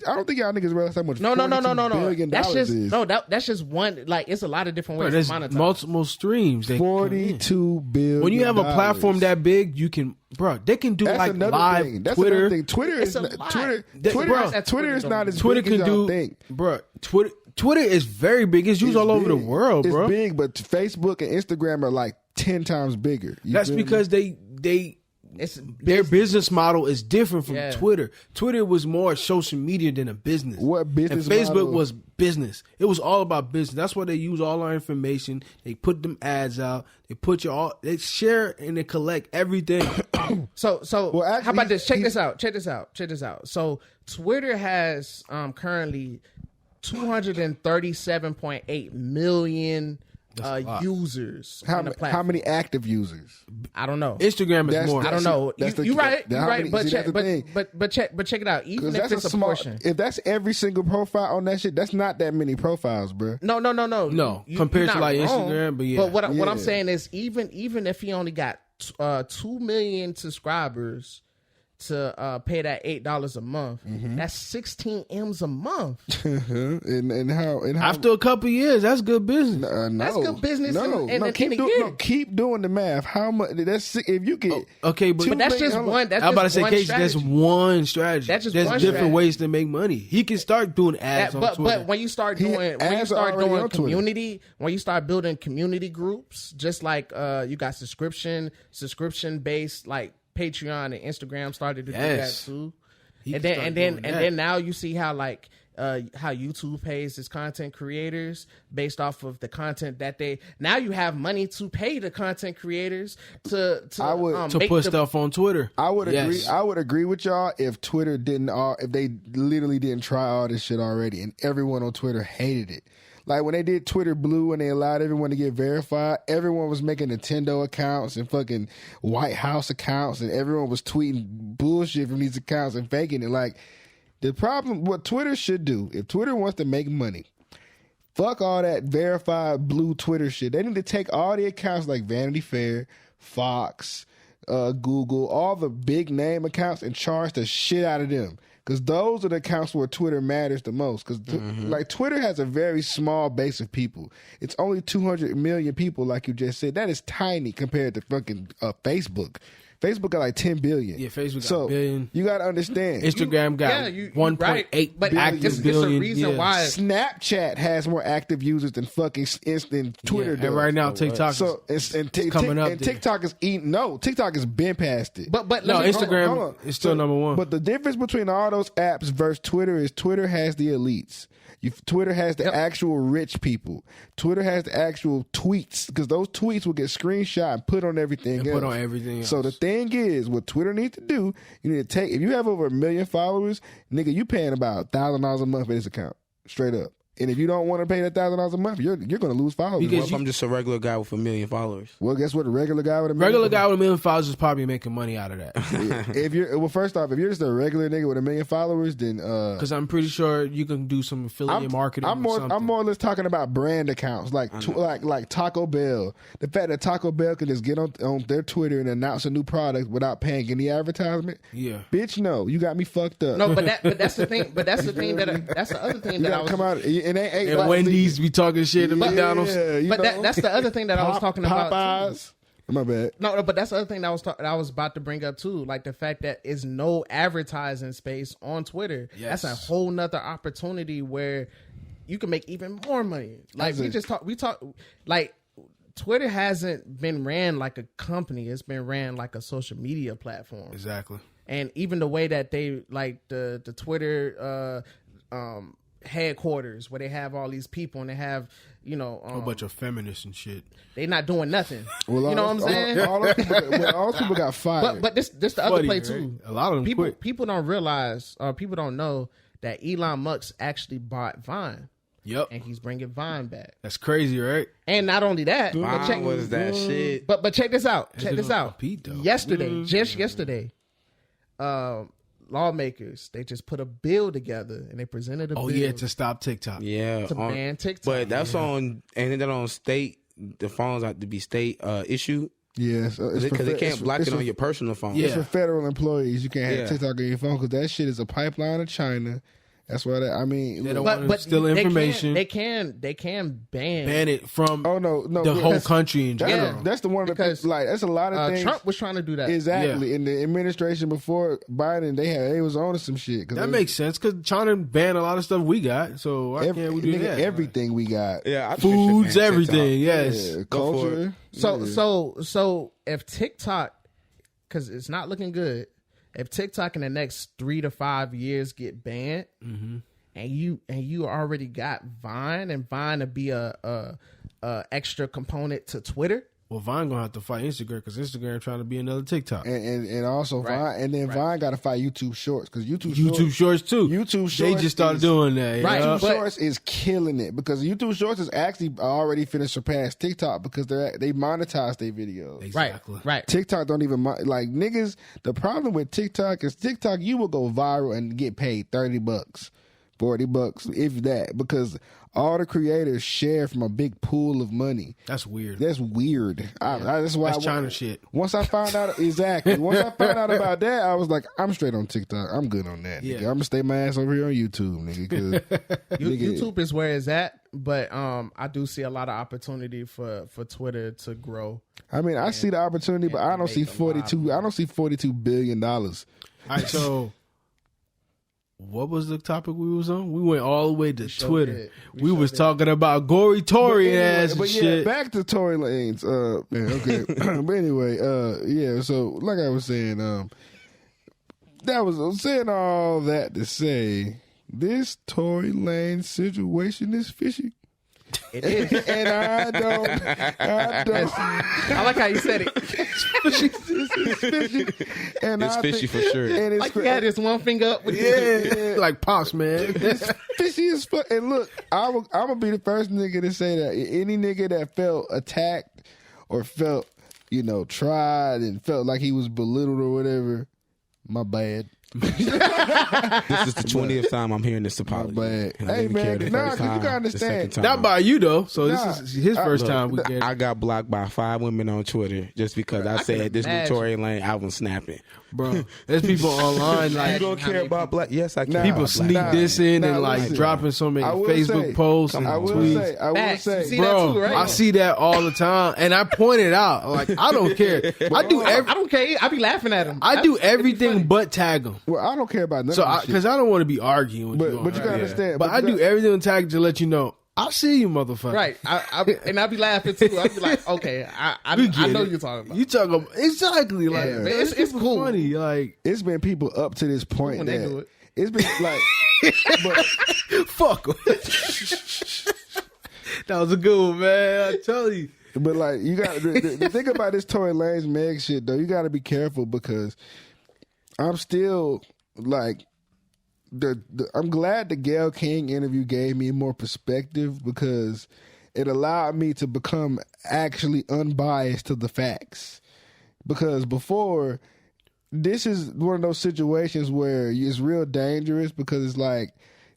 I don't think y'all niggas realize how much no billion that's just is. that's just one. Like, it's a lot of different ways there's to monetize. multiple streams. $42 billion. When you have a platform that big, you can, they can do like live thing. That's Twitter. Thing. Twitter is not as Twitter big can as do, y'all think. bro. Twitter is very big. It's used all over the world, bro. It's big, but Facebook and Instagram are like 10 times bigger. That's because their business model is different from Twitter. Twitter was more social media than a business. What business? And Facebook model? was business. It was all about business. That's why they use all our information. They put them ads out. They share and they collect everything. So how about this? Check this out. So Twitter has currently 237.8 million users on the platform. How many active users? I don't know. Instagram is more. I don't know. You're right. But check it out. Even if it's a portion, if that's every single profile on that shit, that's not that many profiles, bro. No. Compared to like Instagram, but yeah. But what I'm saying is, even if he only got 2 million subscribers to pay that $8 a month, that's 16 M's a month. and how after a couple of years, that's good business. That's good business. Keep doing the math. How much? That's if you get but that's just one. That's I'm about to just say, one Casey, strategy. that's one strategy. That's just There's one different strategy. ways to make money. He can start doing ads on Twitter. But when you start doing community, when you start building community groups, just like you got subscription based like Patreon and Instagram started to do that too. And then now you see how like how YouTube pays its content creators based off of the content that now you have money to pay the content creators to put stuff on Twitter. I would agree. I would agree with y'all if Twitter if they literally didn't try all this shit already and everyone on Twitter hated it. Like when they did Twitter Blue and they allowed everyone to get verified, everyone was making Nintendo accounts and fucking White House accounts, and everyone was tweeting bullshit from these accounts and faking it. Like, the problem, what Twitter should do, if Twitter wants to make money, fuck all that verified blue Twitter shit. They need to take all the accounts like Vanity Fair, Fox, Google, all the big name accounts and charge the shit out of them. Because those are the accounts where Twitter matters the most. Because like Twitter has a very small base of people. It's only 200 million people, like you just said. That is tiny compared to fucking Facebook. Facebook got like 10 billion. Yeah, Facebook got a billion. You got to understand. Instagram got 1.8 but active billion. It's a reason why. Snapchat has more active users than fucking Twitter does. And right now, TikTok coming up. And TikTok is eating. No, TikTok has been past it. But no, Instagram hold on. is still number one. But the difference between all those apps versus Twitter is Twitter has the elites. Twitter has the actual rich people. Twitter has the actual tweets because those tweets will get screenshot and put on everything else. So the thing is, what Twitter needs to do, you need to take, if you have over 1 million followers, nigga, you paying about $1,000 a month for this account. Straight up. And if you don't want to pay that $1,000 a month, you're going to lose followers. Because if I'm just a regular guy with 1 million followers. Well, guess what? A regular guy with 1 million followers is probably making money out of that. First off, if you're just a regular nigga with 1 million followers, then because I'm pretty sure you can do some affiliate marketing. I'm more or less talking about brand accounts like Taco Bell. The fact that Taco Bell can just get on their Twitter and announce a new product without paying any advertisement. Yeah, bitch, no, you got me fucked up. No, but that's the thing. But that's the thing that's the other thing that I was come out. And Wendy's be talking shit at McDonald's. That's the other thing that I was talking about. Popeyes. My bad. No, but that's the other thing that I was about to bring up too. Like the fact that it's no advertising space on Twitter. Yes. That's a whole nother opportunity where you can make even more money. Like we talk like Twitter hasn't been ran like a company. It's been ran like a social media platform. Exactly. And even the way that they like the Twitter headquarters where they have all these people and they have a bunch of feminists and shit. They not doing nothing. Well, you know what I'm saying? All those people got fired. But this the other play too. Right? A lot of them people don't realize or people don't know that Elon Musk actually bought Vine. Yep. And he's bringing Vine back. That's crazy, right? And not only that, Vine was that shit. But check this out. Compete, Yesterday, lawmakers, they just put a bill together and they presented a bill. Oh yeah, to stop TikTok. Yeah, to ban TikTok. But that's on, and then that on state. The phones have to be state issued. Yes, because they can't block it on your personal phone. Yeah. It's for federal employees. You can't have TikTok on your phone because that shit is a pipeline to China. That's why they don't want to steal information. They can ban it from the whole country in general. That's the one because that's a lot of things. Trump was trying to do that exactly in the administration before Biden. They was on to some shit. That makes sense because China banned a lot of stuff we got. So why can't we do that? Everything we got, foods, everything. Yes, culture. So if TikTok, because it's not looking good. If TikTok in the next 3 to 5 years get banned, and you already got Vine, and Vine to be a extra component to Twitter. Well, Vine gonna have to fight Instagram because Instagram trying to be another TikTok, and also Vine, and then Vine got to fight YouTube Shorts because YouTube Shorts too. YouTube Shorts they just started doing that, right? YouTube Shorts is killing it because YouTube Shorts is actually already finished surpass TikTok because they monetize their videos. Exactly. Right. TikTok don't even like niggas. The problem with TikTok is you will go viral and get paid $30, $40, if that, because all the creators share from a big pool of money. That's weird. That's weird. That's why China shit. Once I found out about that, I was like, I'm straight on TikTok. I'm good on that. Yeah. Nigga. I'm gonna stay my ass over here on YouTube, nigga. YouTube is where it's at, but I do see a lot of opportunity for Twitter to grow. I mean, I see the opportunity, but I don't see $42 billion. All right, so. What was the topic we was on? We went all the way to Twitter. We was talking about gory Tory ass and shit. Back to Tory Lanez. Okay. But anyway, so like I was saying, saying all that to say this Tory Lanez situation is fishy. It is. And I don't. I like how you said it. It's fishy. And it's fishy for sure. And like you had this one finger up with like Pops, man. It's fishy as fuck. And look, I'm going to be the first nigga to say that. Any nigga that felt attacked or felt, tried and felt like he was belittled or whatever, my bad. This is the 20th time I'm hearing this apology. But And I hey, didn't care man, the nah, first 'cause you time, gotta the understand. second Not time. by you though. So Nah, this is his first time we get. I got blocked by 5 women on Twitter just because I said this imagine. Victoria Lane album snapping. Bro, there's people online You like don't care about black? Yes, I care. Nah, people about sneak black. dissing nah, and like listen. dropping so many I will Facebook say- posts and I will tweets. Facts. You say, see Bro, that too, right? I see that all the time, and I point it out. Like I don't care. I do I don't care. I be laughing at him. I do everything but tag them. well, I don't care about none So of this shit. because I don't want to be arguing with you. But you gotta understand. But I do everything with tag to let you know. I see you, motherfucker. Right. I be laughing too. I be like, okay, I We get know it. you're talking about. You talk about exactly like Yeah, man, but it's cool. funny. Like It's been people up to this point When they do that it. it's been like, but fuck 'em. That was a good one, man. I tell you. But like you got the thing about this Tory Lanez Meg shit though, you got to be careful because I'm still like I'm glad the Gayle King interview gave me more perspective because it allowed me to become actually unbiased to the facts. Because before, this is one of those situations where it's real dangerous because it's like,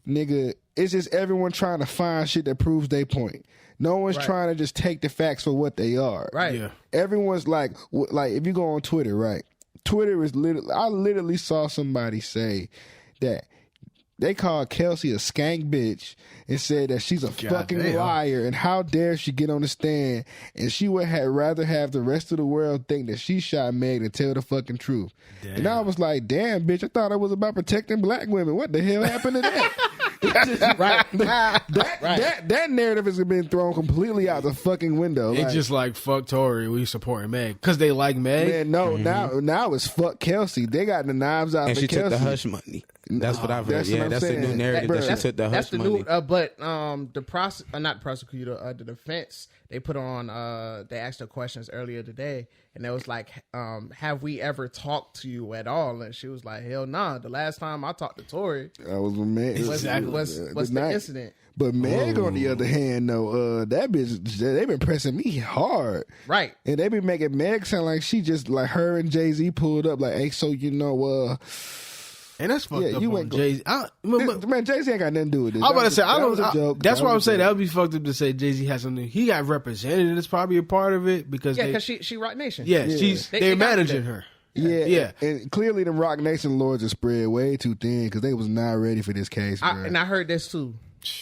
nigga, it's just everyone trying to find shit that proves their point. No one's trying to just take the facts for what they are. Right. Yeah. Everyone's like if you go on Twitter, right? Twitter is I literally saw somebody say that they called Kelsey a skank bitch and said that she's a fucking damn. liar and how dare she get on the stand and she would rather have the rest of the world think that she shot Meg than tell the fucking truth. Damn. And I was like, damn, bitch, I thought it was about protecting black women. What the hell happened to that? That narrative has been thrown completely out the fucking window. It's just like fuck Tory, we supporting Meg because they like Meg. man, no, now it's fuck Kelsey. They got the knives out And for she Kelsey. took the hush money. That's what I've heard. That's what Yeah, I'm that's the new saying. narrative that she took the That's hush the money. new, but not prosecutor, the defense. They put on. They asked her questions earlier today, and it was like, "Have we ever talked to you at all?" And she was like, "Hell nah. The last time I talked to Tory I was with Meg. was the incident." But Meg, on the other hand, though, that bitch, they been pressing me hard. Right. And they been making Meg sound like she just, like her and Jay-Z pulled up, like, hey, so, And that's fucked Yeah, up you on ain't go- Jay-Z. man, Jay-Z ain't got nothing to do with this. I'm about to say, That was a joke. that's That why I'm was a saying that joke. would be fucked up to say Jay-Z has something. He got represented, and it's probably a part of it because Yeah, because she Rock Nation. they're They got managing that. her. Yeah, Yeah. And clearly the Rock Nation lords are spread way too thin because they was not ready for this case, bro. And I heard this too.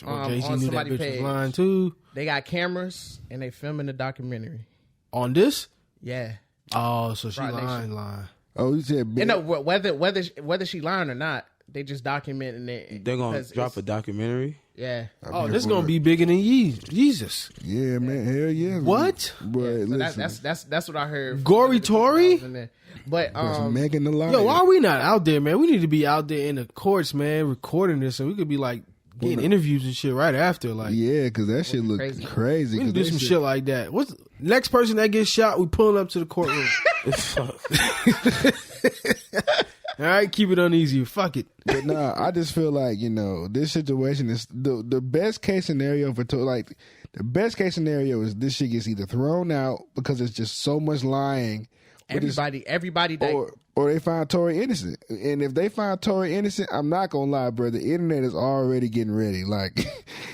Well, Jay-Z on knew that somebody's bitch page. was lying too. They got cameras and they filming the documentary. On this? Yeah. Oh, so she Rock lying. Oh, you said And no, whether she lying or not, they just documenting it. They're gonna because drop it's- a documentary. Yeah. Oh, this gonna be bigger than Jesus. Yeah, man, hell yeah. What? But So listen, that's what I heard. Gory Tory? But Megan the Lion. Yo, why are we not out there, man? We need to be out there in the courts, man, recording this, so we could be like getting interviews and shit right after. Like, Yeah, because that shit look crazy. we can 'cause do they some said- shit like that. What's next person that gets shot? We pulling up to the courtroom. All right, keep it uneasy. Fuck it. But nah, I just feel like, this situation is the best case scenario for the best case scenario is this shit gets either thrown out because it's just so much lying. everybody that Or they find Tory innocent. And if they find Tory innocent, I'm not gonna lie, bro. The internet is already getting ready. Like,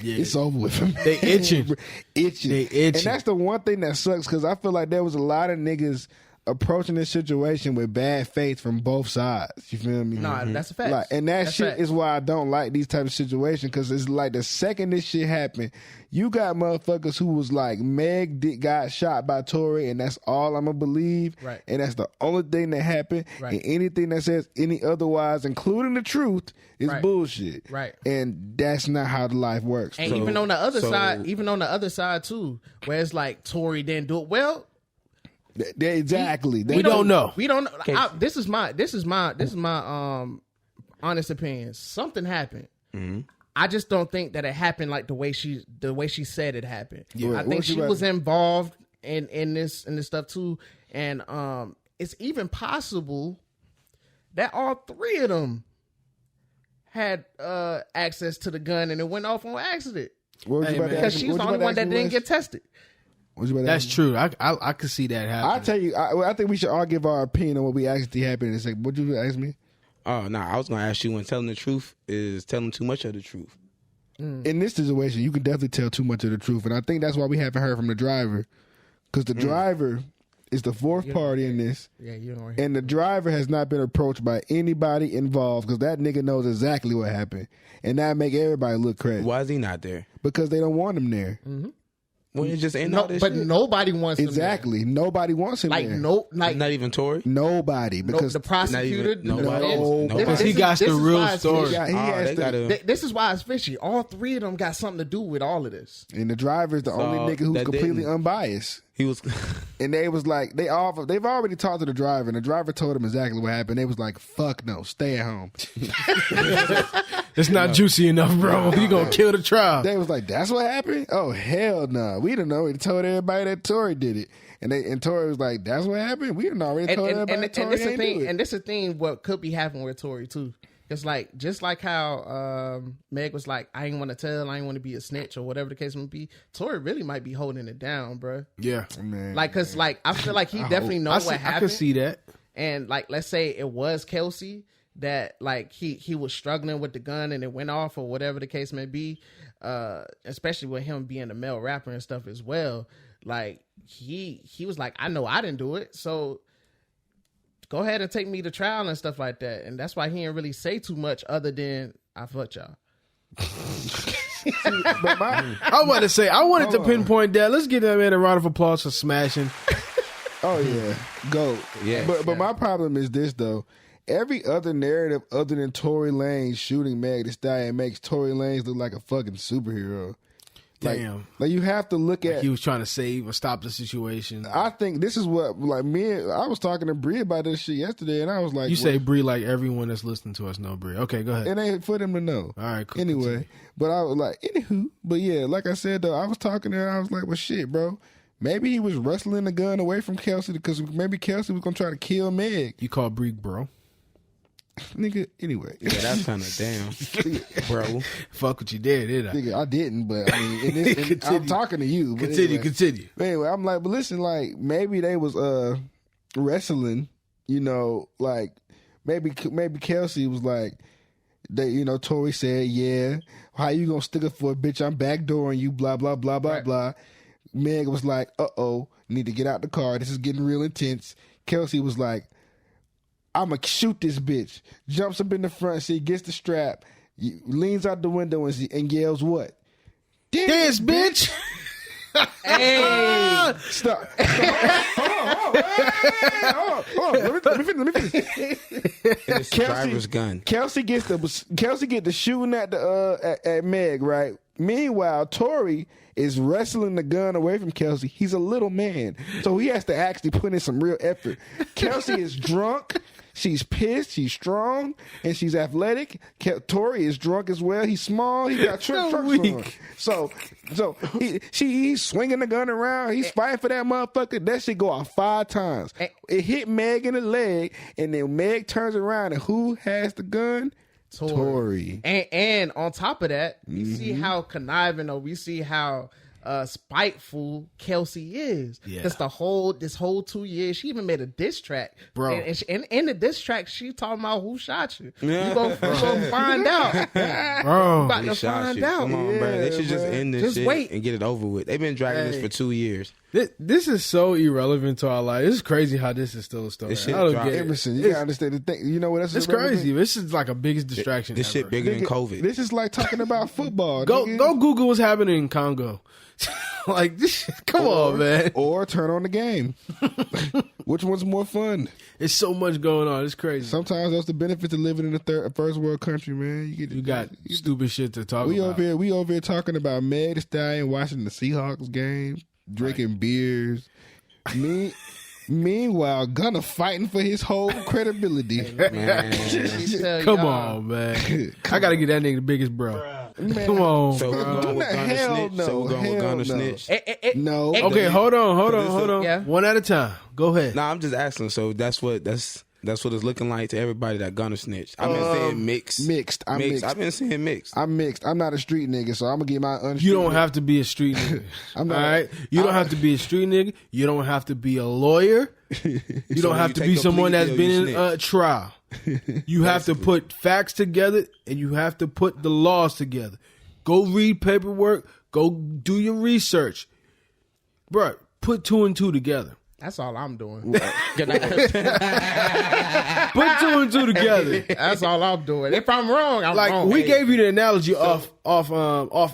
it's over with them. They itching. itching. They itching. And that's the one thing that sucks because I feel like there was a lot of niggas approaching this situation with bad faith from both sides. You feel me? nah, that's a fact. Like, and that That's shit facts. is why I don't like these type of situations because it's like the second this shit happened, you got motherfuckers who was like, got shot by Tory and that's all I'm gonna believe. Right. And that's the only thing that happened. Right. And anything that says any otherwise, including the truth, is Right. bullshit. Right. And that's not how the life works. And even on the other side too, where it's like Tory didn't do it well. Exactly. We don't know. We don't know. This is my honest opinion. Something happened. Mm-hmm. I just don't think that it happened like the way she said it happened. Yeah. I think she was involved in this stuff too, and it's even possible that all three of them had access to the gun and it went off on accident What was you Hey, about man. to because ask me? she's What the you only about to one ask that me, didn't Wes? get tested. What you about to That's ask me? true. I could see that happening. I'll tell you, I think we should all give our opinion on what we actually happened in a second. What you ask me? Oh, nah, I was going to ask you when telling the truth is telling too much of the truth. In this situation, you can definitely tell too much of the truth. And I think that's why we haven't heard from the driver. Because the driver is the fourth party in this. Yeah, you don't. And the driver has not been approached by anybody involved because that nigga knows exactly what happened. And that make everybody look crazy. Why is he not there? Because they don't want him there. When it just end No, all this but shit? nobody wants Exactly. Nobody wants him him there. there. Not even Tory? Nobody. Because the prosecutor. Not even- nobody. No. Because he got the real story. he has they to, gotta. This is why it's fishy. All three of them got something to do with all of this. and the driver is the only nigga who's that completely didn't. unbiased. He was. And they was like, they've already talked to the driver, and the driver told him exactly what happened. They was like, fuck no, stay at home. It's not juicy enough, bro. You gonna kill the trial. They was like, that's what happened? Oh, hell no. We didn't know. He told everybody that Tory did it. And Tory was like, that's what happened? We didn't already told everybody that Tory this ain't do it. and this is the thing what could be happening with Tory too. It's like just like how Meg was like, I ain't want to tell, I ain't want to be a snitch or whatever the case may be. Tory really might be holding it down, bro. Yeah. Man. Like, cause like I feel like he definitely knows what I happened. can see that. And like, let's say it was Kelsey that like he was struggling with the gun and it went off or whatever the case may be. Especially with him being a male rapper and stuff as well. Like he was like, I know I didn't do it, so go ahead and take me to trial and stuff like that. And that's why he didn't really say too much other than I fucked y'all. I want to say, I wanted to pinpoint that. Let's give that man a round of applause for smashing. Oh, yeah. Go. Yeah. But my problem is this, though. Every other narrative other than Tory Lanez shooting Meg Thee Stallion makes Tory Lanez look like a fucking superhero. Damn. Like you have to look at. He was trying to save or stop the situation. I think this is what, like, I was talking to Bree about this shit yesterday, and I was like, You say Bree like everyone that's listening to us know Bree. Okay, go ahead. it ain't for them to know. All right, cool. Anyway, Continue. but I was like, anywho, but yeah, like I said though, I was talking to her, and I was like, well, shit, bro. Maybe he was wrestling the gun away from Kelsey because maybe Kelsey was gonna try to kill Meg. You call Bree bro. Nigga, anyway. Yeah, that's kind of damn, bro. Fuck what you did, did I? Nigga, I didn't, but I mean, I'm talking to you. But Continue. Anyway, I'm like, but listen, like maybe they was wrestling, you know, like maybe Kelsey was like, they, you know, Tory said, yeah, how you gonna stick up for a bitch? I'm backdooring you, blah blah blah blah blah. Meg was like, need to get out the car. This is getting real intense. Kelsey was like, I'ma shoot this bitch. Jumps up in the front seat, gets the strap, leans out the window and yells, what? Dance, bitch. Hey, Stop. Hold on. Let me finish. It's the driver's gun. Kelsey get the shooting at the at Meg, right? Meanwhile, Tory is wrestling the gun away from Kelsey. He's a little man, so he has to actually put in some real effort. Kelsey is drunk. She's pissed. She's strong, and she's athletic. Tory is drunk as well. He's small. He got trucks on. So he's swinging the gun around. He's fighting for that motherfucker. That shit go off 5 times. It hit Meg in the leg, and then Meg turns around, and who has the gun? Tory. And on top of that, we see how conniving or we see how spiteful Kelsey is. Yeah. Because this whole 2 years, she even made a diss track. Bro. And in the diss track, she talking about who shot you. You gonna find out. Bro. About They to shot find you. out. Come on, bro. They should just end this Just shit wait. and get it over with. They've been dragging this for 2 years. This is so irrelevant to our life. This is crazy how this is still a story. This shit I don't dropped. get it. Emerson, you gotta understand the thing. You know what? It's crazy. This is like a biggest distraction. This ever. shit bigger than COVID. This is like talking about football. Go nigga. Google what's happening in Congo. Like this shit, come on, man. Or turn on the game. Which one's more fun? It's so much going on. It's crazy. Sometimes that's the benefits of living in a first world country, man. You got stupid shit to talk we about. we over here talking about Meg Thee Stallion watching the Seahawks game, drinking beers. Meanwhile, Gunna fighting for his whole credibility. Man. Come on, man. I gotta get that nigga the biggest bro. Man. Come on, So we're bro. going with Gunna Hell snitch. no. So we're going with Hell Gunna no. snitch. No. Okay, hold on. Yeah. One at a time. Go ahead. Nah, I'm just asking. So that's what it's looking like to everybody that Gunna snitch. I've been saying mixed. Mixed. I'm mixed. I've been saying mixed. I'm mixed. I'm not a street nigga, so I'm gonna get my unstreet. You don't have to be a street nigga. I'm not- all right? You don't have to be a street nigga. You don't have to be a lawyer. You don't when have you to take be a someone plea that's deal, been you in a snitch. trial. You have to put facts together and you have to put the laws together. Go read paperwork. Go do your research. Bro, put 2 and 2 together. That's all I'm doing. Put 2 and 2 together. That's all I'm doing. If I'm wrong, I'm Like wrong. we gave you the analogy off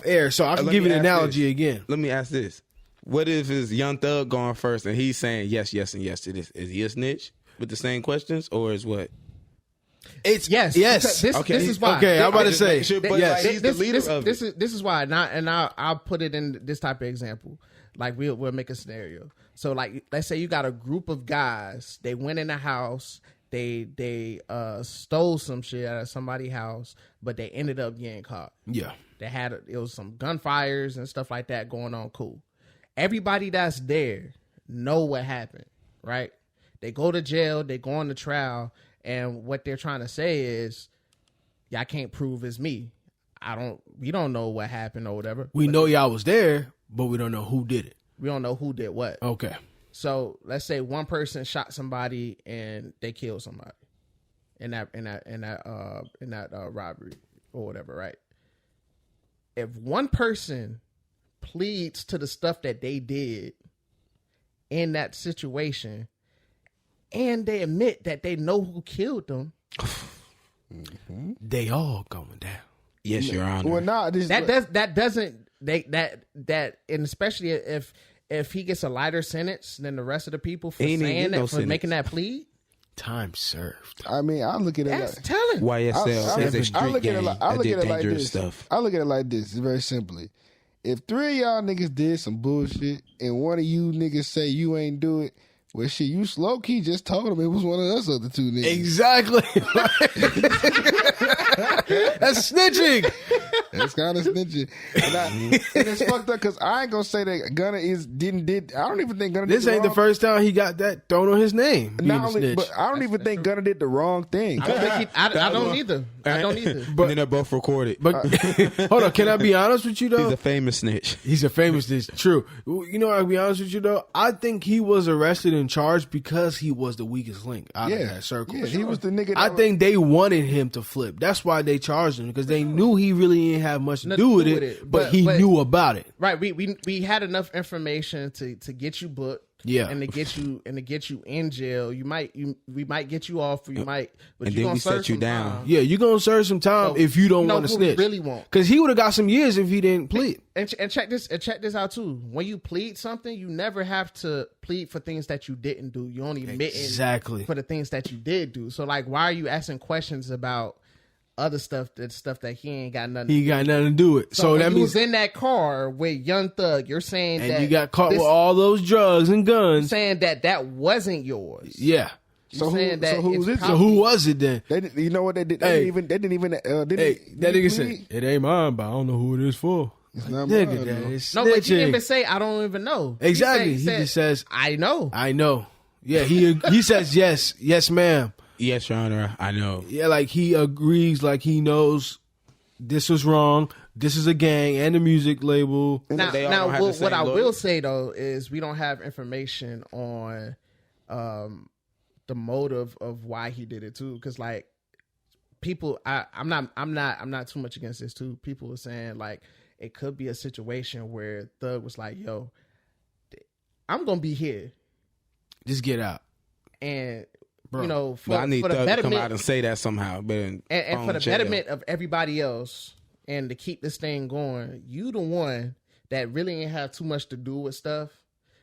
air, so I can give you the analogy again. Let me ask this. What if it's Young Thug going first and he's saying yes, yes, and yes to this? Is he a snitch with the same questions or is what? It's yes. Yes. This is why. Okay, I'm about to say. But yes. like, he's the leader of it. This is why. And I'll put it in this type of example. Like we'll make a scenario. So like, let's say you got a group of guys. They went in a house. They stole some shit out of somebody's house, but they ended up getting caught. Yeah. It was some gunfires and stuff like that going on. Cool. Everybody that's there know what happened, right? They go to jail. They go on the trial. And what they're trying to say is, y'all can't prove it's me. We don't know what happened or whatever. We know y'all was there, but we don't know who did it. We don't know who did what. Okay. So let's say one person shot somebody and they killed somebody in that robbery or whatever, right? If one person pleads to the stuff that they did in that situation, and they admit that they know who killed them, they all going down. Yes, Your Honor. Well, nah, and especially if he gets a lighter sentence than the rest of the people for He ain't saying get that, no for sentence. making that plea, Time served. I mean, I look at it that's like telling. YSL is a street gang I that look did at it like dangerous this. stuff. I look at it like this. Very simply, if 3 of y'all niggas did some bullshit and one of you niggas say you ain't do it, well, shit, you slow key just told him it was one of us other 2 niggas. Exactly. That's snitching. That's kind of snitching. And it's fucked up because I ain't gonna say that Gunna did. I don't even think Gunna. This did ain't the first time he got that thrown on his name. being Not a only, snitch. but I don't even think Gunna did the wrong thing. I don't think I don't either. I don't either. But then they're both recorded. But hold on, can I be honest with you though? He's a famous snitch. He's a famous snitch. True. You know, I'll be honest with you though. I think he was arrested and charged because he was the weakest link out of that circle. Yeah, he was the nigga. I think they wanted him to flip. That's why they charged him because they knew he really didn't have much to do with it, but he knew about it. Right. We had enough information to get you booked. Yeah. And to get you in jail. We might get you off. But and you're then gonna we serve set you some down. time. Yeah, you're gonna serve some time So, if you don't you know want to who we snitch. really want. Because he would have got some years if he didn't plead. And check this out too. When you plead something, you never have to plead for things that you didn't do. You only admit Exactly. for the things that you did do. So like, why are you asking questions about other stuff that he ain't got nothing? He got nothing to do with. So when that you means was in that car with Young Thug, you're saying and that you got caught with all those drugs and guns. saying that wasn't yours. Yeah. So saying that who's it's it? So who was it then? You know what they did? Hey. They didn't even. Hey, that nigga said it ain't mine, but I don't know who it is for. It's not Nigga, mine, that though. is No, but he snitching. didn't even say I don't even know. Exactly. He He said, just says, I know. I know. Yeah, he says yes, ma'am. Yes, Your Honor. I know. Yeah, like he agrees, like he knows this was wrong. This is a gang and a music label. Now, They all don't have the what same I lawyer. will say though is we don't have information on the motive of why he did it too. Because like people, I'm not too much against this too. People are saying like it could be a situation where Thug was like, "Yo, I'm gonna be here," Just get out. and Bro. you know, But I need for the Thug to come betterment out and say that somehow. and for the betterment of everybody else and to keep this thing going, you the one that really ain't have too much to do with stuff.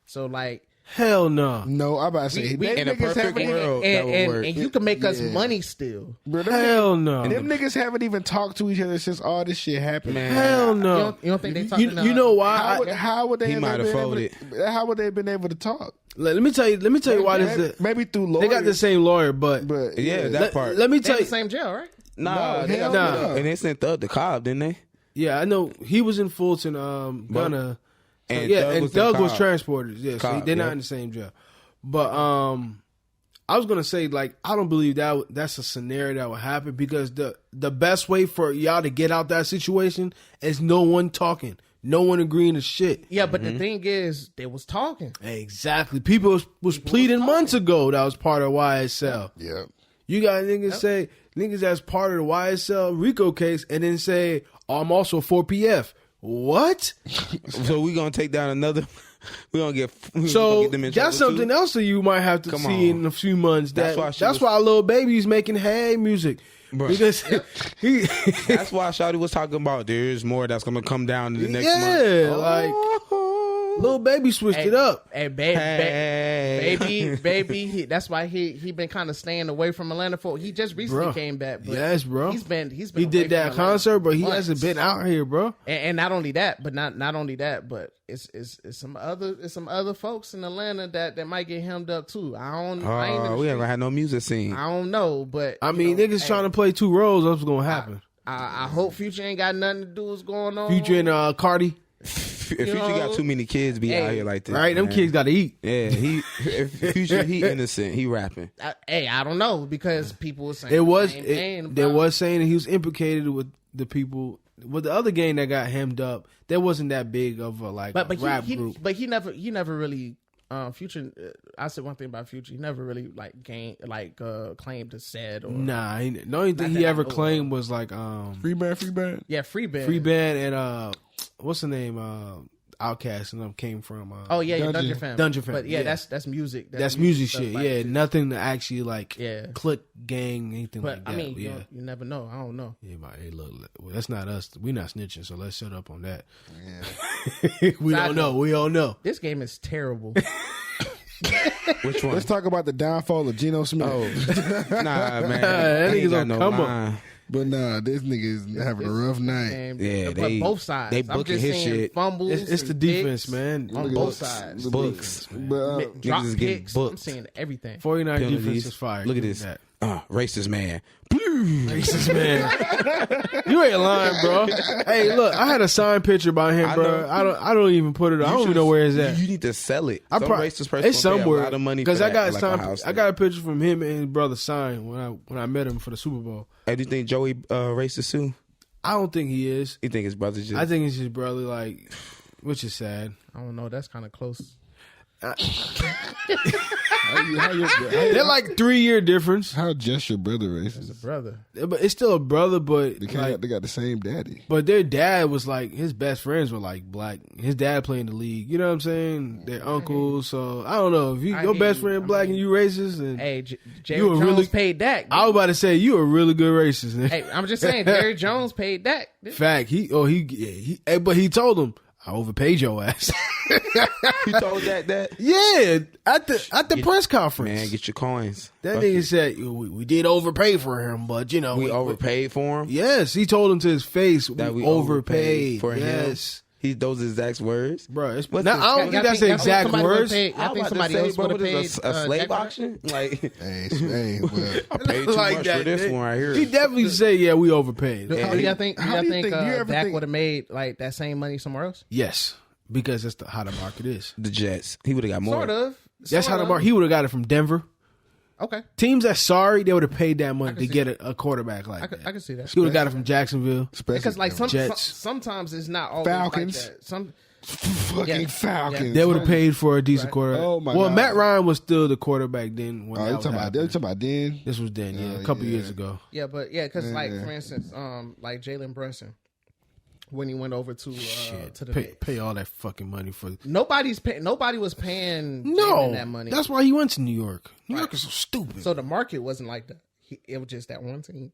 So like, Hell no. No, I'm about to say We- them in a niggas perfect haven't even- world, that would work. and you can make us Yeah. money still. Bro, them Hell no. Them niggas haven't even talked to each other since all this shit happened. Man, Hell no. You don't think they talking? You know why? How would they? He have might have been able folded. to- How would they have been able to talk? Let me tell you why this. Maybe through They lawyers. got the same lawyer, but But Yeah, that part. let me They tell in you. the same jail, right? Nah, No, they hell got no. and they sent Thug to Cobb, didn't they? Yeah, I know he was in Fulton, Gunna. So, And yeah, Thug and was in Doug was Cobb. transported. Yeah, so Cobb, they're not yeah. in the same jail. But I was gonna say like I don't believe that's a scenario that would happen because the best way for y'all to get out that situation is no one talking, no one agreeing to shit. Yeah, but the thing is, they was talking. Exactly. People was pleading months ago that was part of YSL. yeah. You got niggas say niggas that's part of the YSL RICO case, and then say, oh, I'm also 4PF. What? So we gonna take down another. We gonna get. So them in that's trouble something too? else that you might have to Come see on. in a few months. That's That's why why Lil Baby's making hey music. Bruh. Because he, That's why Shawty was talking about. There's more that's gonna come down in the next month. yeah, like Lil Baby switched it up. Hey, baby. That's why he been kind of staying away from Atlanta for. He just recently Bro. came back. But Yes, bro. He's been. He away did from that Atlanta concert, but he months. hasn't been out here, bro. And not only that, but not only that, but it's some other folks in Atlanta that might get hemmed up too. I ain't in the We street. haven't had no music scene. I don't know, but I mean, niggas trying to play two roles. That's what's gonna happen. I hope Future ain't got nothing to do with what's going on. Future and Cardi, If Future got too many kids, be out here like this, right? Them man. kids got to eat. Yeah, if Future, he innocent. He rapping. I don't know because people were saying There was the same thing there about- was saying that he was implicated with the people with the other gang that got hemmed up. There wasn't that big of a but rap he group. but he never really Future. I said one thing about Future. He never really claimed to said or Nah, the only thing Not he that I ever know claimed was like Free band. yeah free band. Free Band and what's the name? Outkast and them came from Oh yeah, Dungeon. Dungeon Fam. Dungeon Fam, But yeah, yeah. that's music. That's music stuff shit. like Yeah, that. nothing to actually like Yeah. click gang anything But like that. I mean, yeah. you never know. I don't know. Yeah, but hey, look, well, that's not us. We not snitching, so let's shut up on that. Yeah. we Side don't know. We don't know. This game is terrible. Which one? Let's talk about the downfall of Geno Smith. Nah, man. That He nigga's ain't got on no come up. line. But nah, this nigga is having a rough night. And, Yeah, but they- both sides. they I'm booking just his seeing shit. fumbles. It's the and defense, picks man. on Look at both this. sides. The books. But Drop Niggas getting picks. booked. I'm seeing everything. 49 defense Penalties. is fire. Look at Give me this. that. Racist man. Racist man. You ain't lying, bro. Hey, look, I had a signed picture by him, I bro. know. I don't even put it. I don't even know where it's at. You need to sell it. I Some probably racist person it's gonna pay somewhere a lot of money because for I that, got like signed. a house I got a picture from him and his brother signed when I met him for the Super Bowl. Hey, do you think Joey racist too? I don't think he is. You think his brother just? I think it's his brother, like, which is sad. I don't know. That's kind of close. They're like 3-year difference, how just your brother It's a racist? brother. but it's still a brother. But They got the same daddy. but their dad was like his best friends were like black. His dad played in the league. You know what I'm saying? Their uncles. So I don't know if I your hear best you. friend I black mean- and you racist. And Hey, Jerry You a Jones really- paid Dak. I was about to say you a really good racist. nigga. Hey, I'm just saying, Jerry Jones paid Dak. Fact. But he told him I overpaid your ass. you told that Yeah, at the press conference. man, get your coins. That Fuck nigga it. said we did overpay for him, but you know we overpaid for him. Yes, he told him to his face That we overpaid for him. yes. Those exact words. Bro, it's, What's now, this? I don't think that's the exact words. I I'm think about somebody to say, else bro, would have what paid is a slave auction. Like Hey, well, I paid too Like much that, for this nigga. one right here. He definitely say, yeah, we overpaid. Do y'all think? Do y'all think do you ever Dak think- would have made like that same money somewhere else? Yes, because that's how the market is. The Jets. He would have got more. Sort of. That's how the Sort market. of. He would have got it from Denver. Okay, Teams that's sorry, they would have paid that money to see get a quarterback like I could that. see that. He would have got it from Jacksonville. Because like Jets. sometimes it's not always Falcons. like that. Some fucking Yeah. Falcons. They would have paid for a decent Right. quarterback. Oh, my well, God. Matt Ryan was still the quarterback then. When Oh, that you was talking happening. about then? This was then, yeah, a couple years ago. yeah, but because like for instance, like Jalen Brunson when he went over to the Knicks. Pay all that fucking money for. Nobody was paying No, Jalen that money. that's why he went to New York. New York is so stupid. So the market wasn't like that. It was just that one team.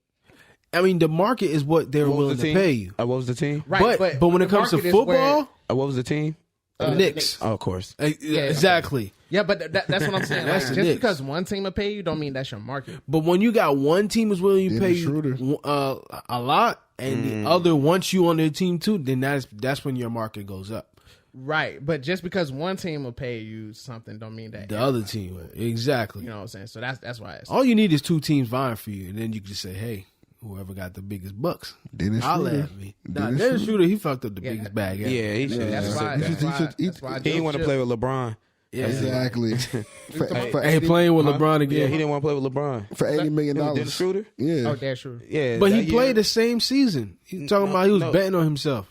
I mean, the market is what they're What was willing the to team? pay you. What was the team? Right, but when it the comes to market is football, What was the team? the Knicks. Oh, of course. Exactly. yeah, but that's what I'm saying. That's Like, the just Knicks. because one team will pay you, don't mean that's your market. But when you got one team is willing to Yeah, pay the Schroeder. you a lot, and the other wants you on their team too, then that's when your market goes up. Right, but just because one team will pay you something, don't mean that The other team, exactly. You know what I'm saying? So that's why. It's, All you need is two teams vying for you, and then you can just say, "Hey, whoever got the biggest bucks, Dennis holla Schroeder. at me." Nah, Dennis Schroeder, he fucked up the biggest bag. Ever. Yeah, he should. that's why. He That's should- why. he should- That's why. He didn't want to play with LeBron. Yeah. Exactly. for Hey, playing with LeBron Yeah, again. he didn't want to play with LeBron. for $80 million. Dennis Schroeder? Yeah. Oh, that's true. Yeah, But that he year- played the same season. He talking about he was betting on himself.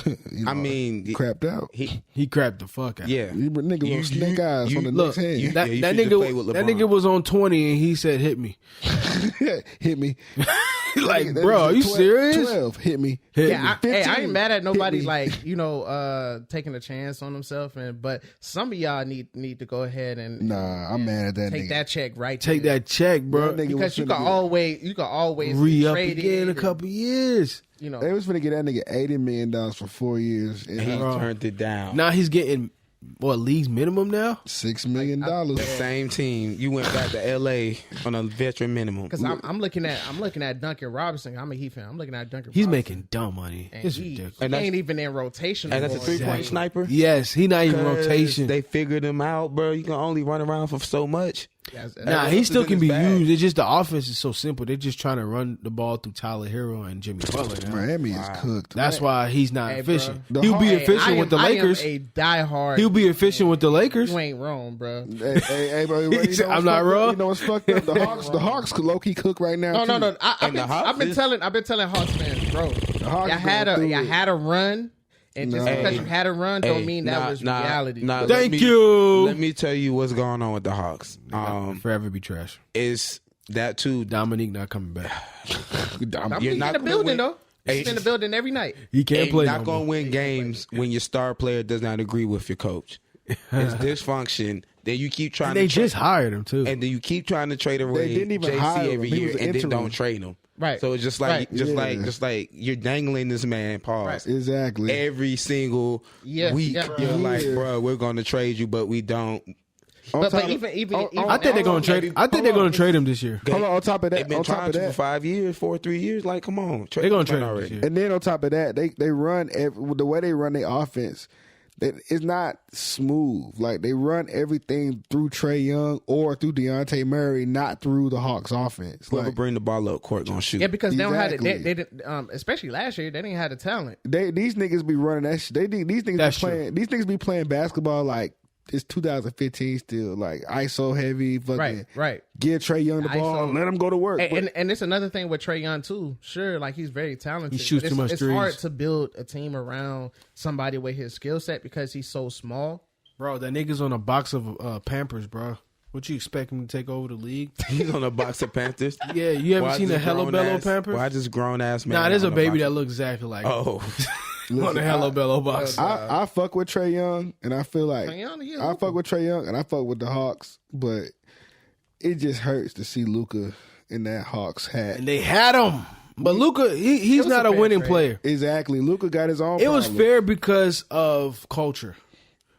You know, I mean, crapped out. he crapped the fuck out. yeah. You nigga was snake eyes on the next hand. That, you that should just play with that LeBron. nigga was on 20 and he said, "Hit me." Hit me. Like, That bro, nigga are you 12, serious? 12. Hit me. Hit Yeah, me. I 15, ain't mad at nobody hit me. like taking a chance on himself, but some of y'all need to go ahead and Nah, I'm mad at that take nigga. that check right. Take there. that check, bro. That nigga because was you finna can always be Re up traded again in a and, couple years. You know, They was finna get that nigga $80 million for 4 years. And He Bro. turned it down. Now he's getting league's minimum now. $6 million. The same team. You went back to LA on a veteran minimum. because I'm looking at Duncan Robinson. I'm a Heat fan. I'm looking at Duncan. He's Robinson, making dumb money. and It's he ridiculous. ain't even in rotation. And that's a anymore. 3-point sniper. Yes, he not even 'Cause rotation. They figured him out, bro. You can only run around for so much. Nah, he else still is in can his be bag. used. It's just the offense is so simple. They're just trying to run the ball through Tyler Hero and Jimmy Butler. Now. Miami is cooked. That's why he's not Hey, efficient. bro. He'll be Hey, efficient with the Lakers. I am a diehard. He'll be efficient with the Lakers. You ain't wrong, bro. Hey, bro. He said, I'm not wrong. You know what's fucked up? The Hawks could low-key cook right now, No. too. I've been telling Hawks fans, bro. Hawks You had a run, and just No. because you had a run, don't mean that was reality. Nah, Thank let me- you. Let me tell you what's going on with the Hawks. Forever be trash. Is that too? Dominique not coming back. I'm You're in not the gonna building win. though. Hey. He's in the building every night. He can't And play. you're not no gonna more. win games when your star player does not agree with your coach. It's dysfunction. Then you keep trying. And they to trade, just hired him too. and then you keep trying to trade away didn't even JC hire him. every He year, was an and then interim. don't trade him. Right. So it's just like, Right. just like you're dangling this man. Pause. Exactly. Every single week, Yeah. you're like, Yeah. bro, we're gonna trade you, but we don't. But top of- even I think they're gonna trade. I think they're gonna trade him this year. Hold on, on top of They've that, been on top trying of to for that, 5 years, 3 years. Like, come on, They're gonna trade him already. this year. and then on top of that, they run the way they run their offense. It's not smooth. Like they run everything through Trae Young or through Dejounte Murray, not through the Hawks offense. Whoever Like bring the ball up court gonna shoot. yeah, because they don't have it. Exactly. They didn't, especially last year. They didn't have the talent. these niggas be running that shit. These niggas That's be playing. These niggas be playing basketball like it's 2015 still. Like ISO heavy. Fucking Right. give Trae Young the ball. ISO. Let him go to work. And it's another thing with Trae Young too. Sure, like he's very talented. He shoots but too much it's hard threes. to build a team around somebody with his skill set because he's so small. Bro, that nigga's on a box of Pampers, bro. What you expect him to take over the league? He's on a box of Panthers. Yeah, you haven't Why seen the this Hello grown Bello ass- Pampers? Why this grown ass man? Nah, there's a on baby box? that looks exactly like Oh, on the Hello Bello box. I fuck with Trae Young, and I feel like Trae Young, he a I hooper. fuck with Trae Young, and I fuck with the Hawks, but it just hurts to see Luka in that Hawks hat. And they had him. But Luka, he's was not a a fair winning trade. player. Exactly, Luka got his own. It was problem. fair because of culture.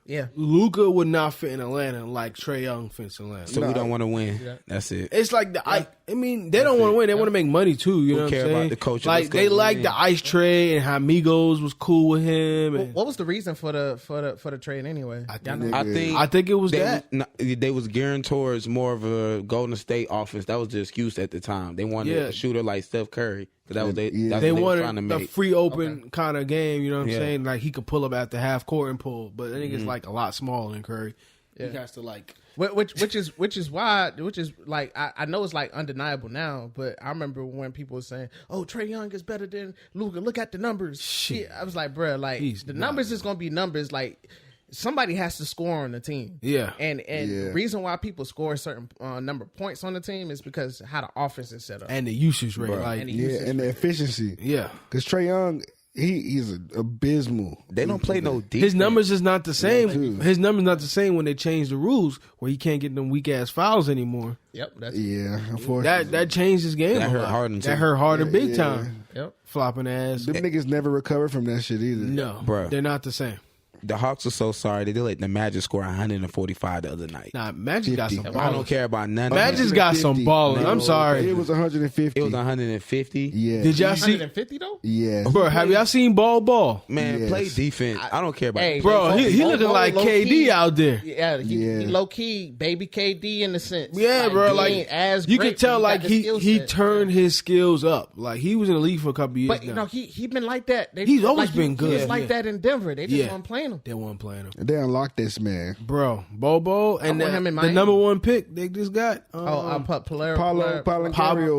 Yeah. Luka would not fit in Atlanta like Trae Young fits in Atlanta. so we don't want to win. That's it. It's like I mean, they don't want to win. They want to make money too. You know what care I'm saying? about the culture? Like Let's go they like win. the ice trade and how Migos was cool with him. And What was the reason for the trade anyway? Y'all know? I think it was they that. they was gearing towards more of a Golden State offense. That was the excuse at the time. They wanted Yeah. a shooter like Steph Curry because that was Yeah. that's They what wanted were trying to a make. free open kind of game. You know what I'm Yeah. saying? Like he could pull up at the half court and pull, but I think it's like a lot smaller than Curry. He has to like. Which is like I know it's like undeniable now, but I remember when people were saying, "Oh, Trae Young is better than Luka. Look at the numbers." Shit. I was like, "Bruh, like He's the not. numbers is gonna be numbers. Like somebody has to score on the team. Yeah. and the reason why people score a certain number of points on the team is because how the offense is set up. And the usage rate, like And the Yeah, usage and the efficiency. yeah, Because Trae Young, he's abysmal. They don't play no defense. his numbers is not the same. too. His numbers not the same when they change the rules where he can't get them weak ass fouls anymore. Yep, that's Yeah, unfortunately. That changed his game. That a hurt lot. Harden, too. That hurt Harden big yeah. time. yep. Flopping ass. Them niggas never recovered from that shit either. No, Bruh. they're not the same. The Hawks are so sorry. They let the Magic score 145 the other night. Nah, Magic got some 50. I don't balling. care about none. Magic's got some 150. balling. I'm No, sorry. It was 150. It was 150. Yeah. Did y'all see? 150 though. Yeah. Bro, have y'all seen Ball? Man, Yes. play defense. I don't care about Hey, Bro, he looking like KD out there. Yeah, he Yeah. low key baby KD in the sense. Yeah, bro. he Like ain't as you great, could tell, but like got the he skill he set. turned his skills up. Like he was in the league for a couple years But now. you know he been like that. He's always been He good, was like yeah. that in Denver. They just Yeah. weren't playing playing him. They weren't playing him. They unlocked this man. Bro, Bobo and want him in the Miami. number 1 pick they just got. Paulo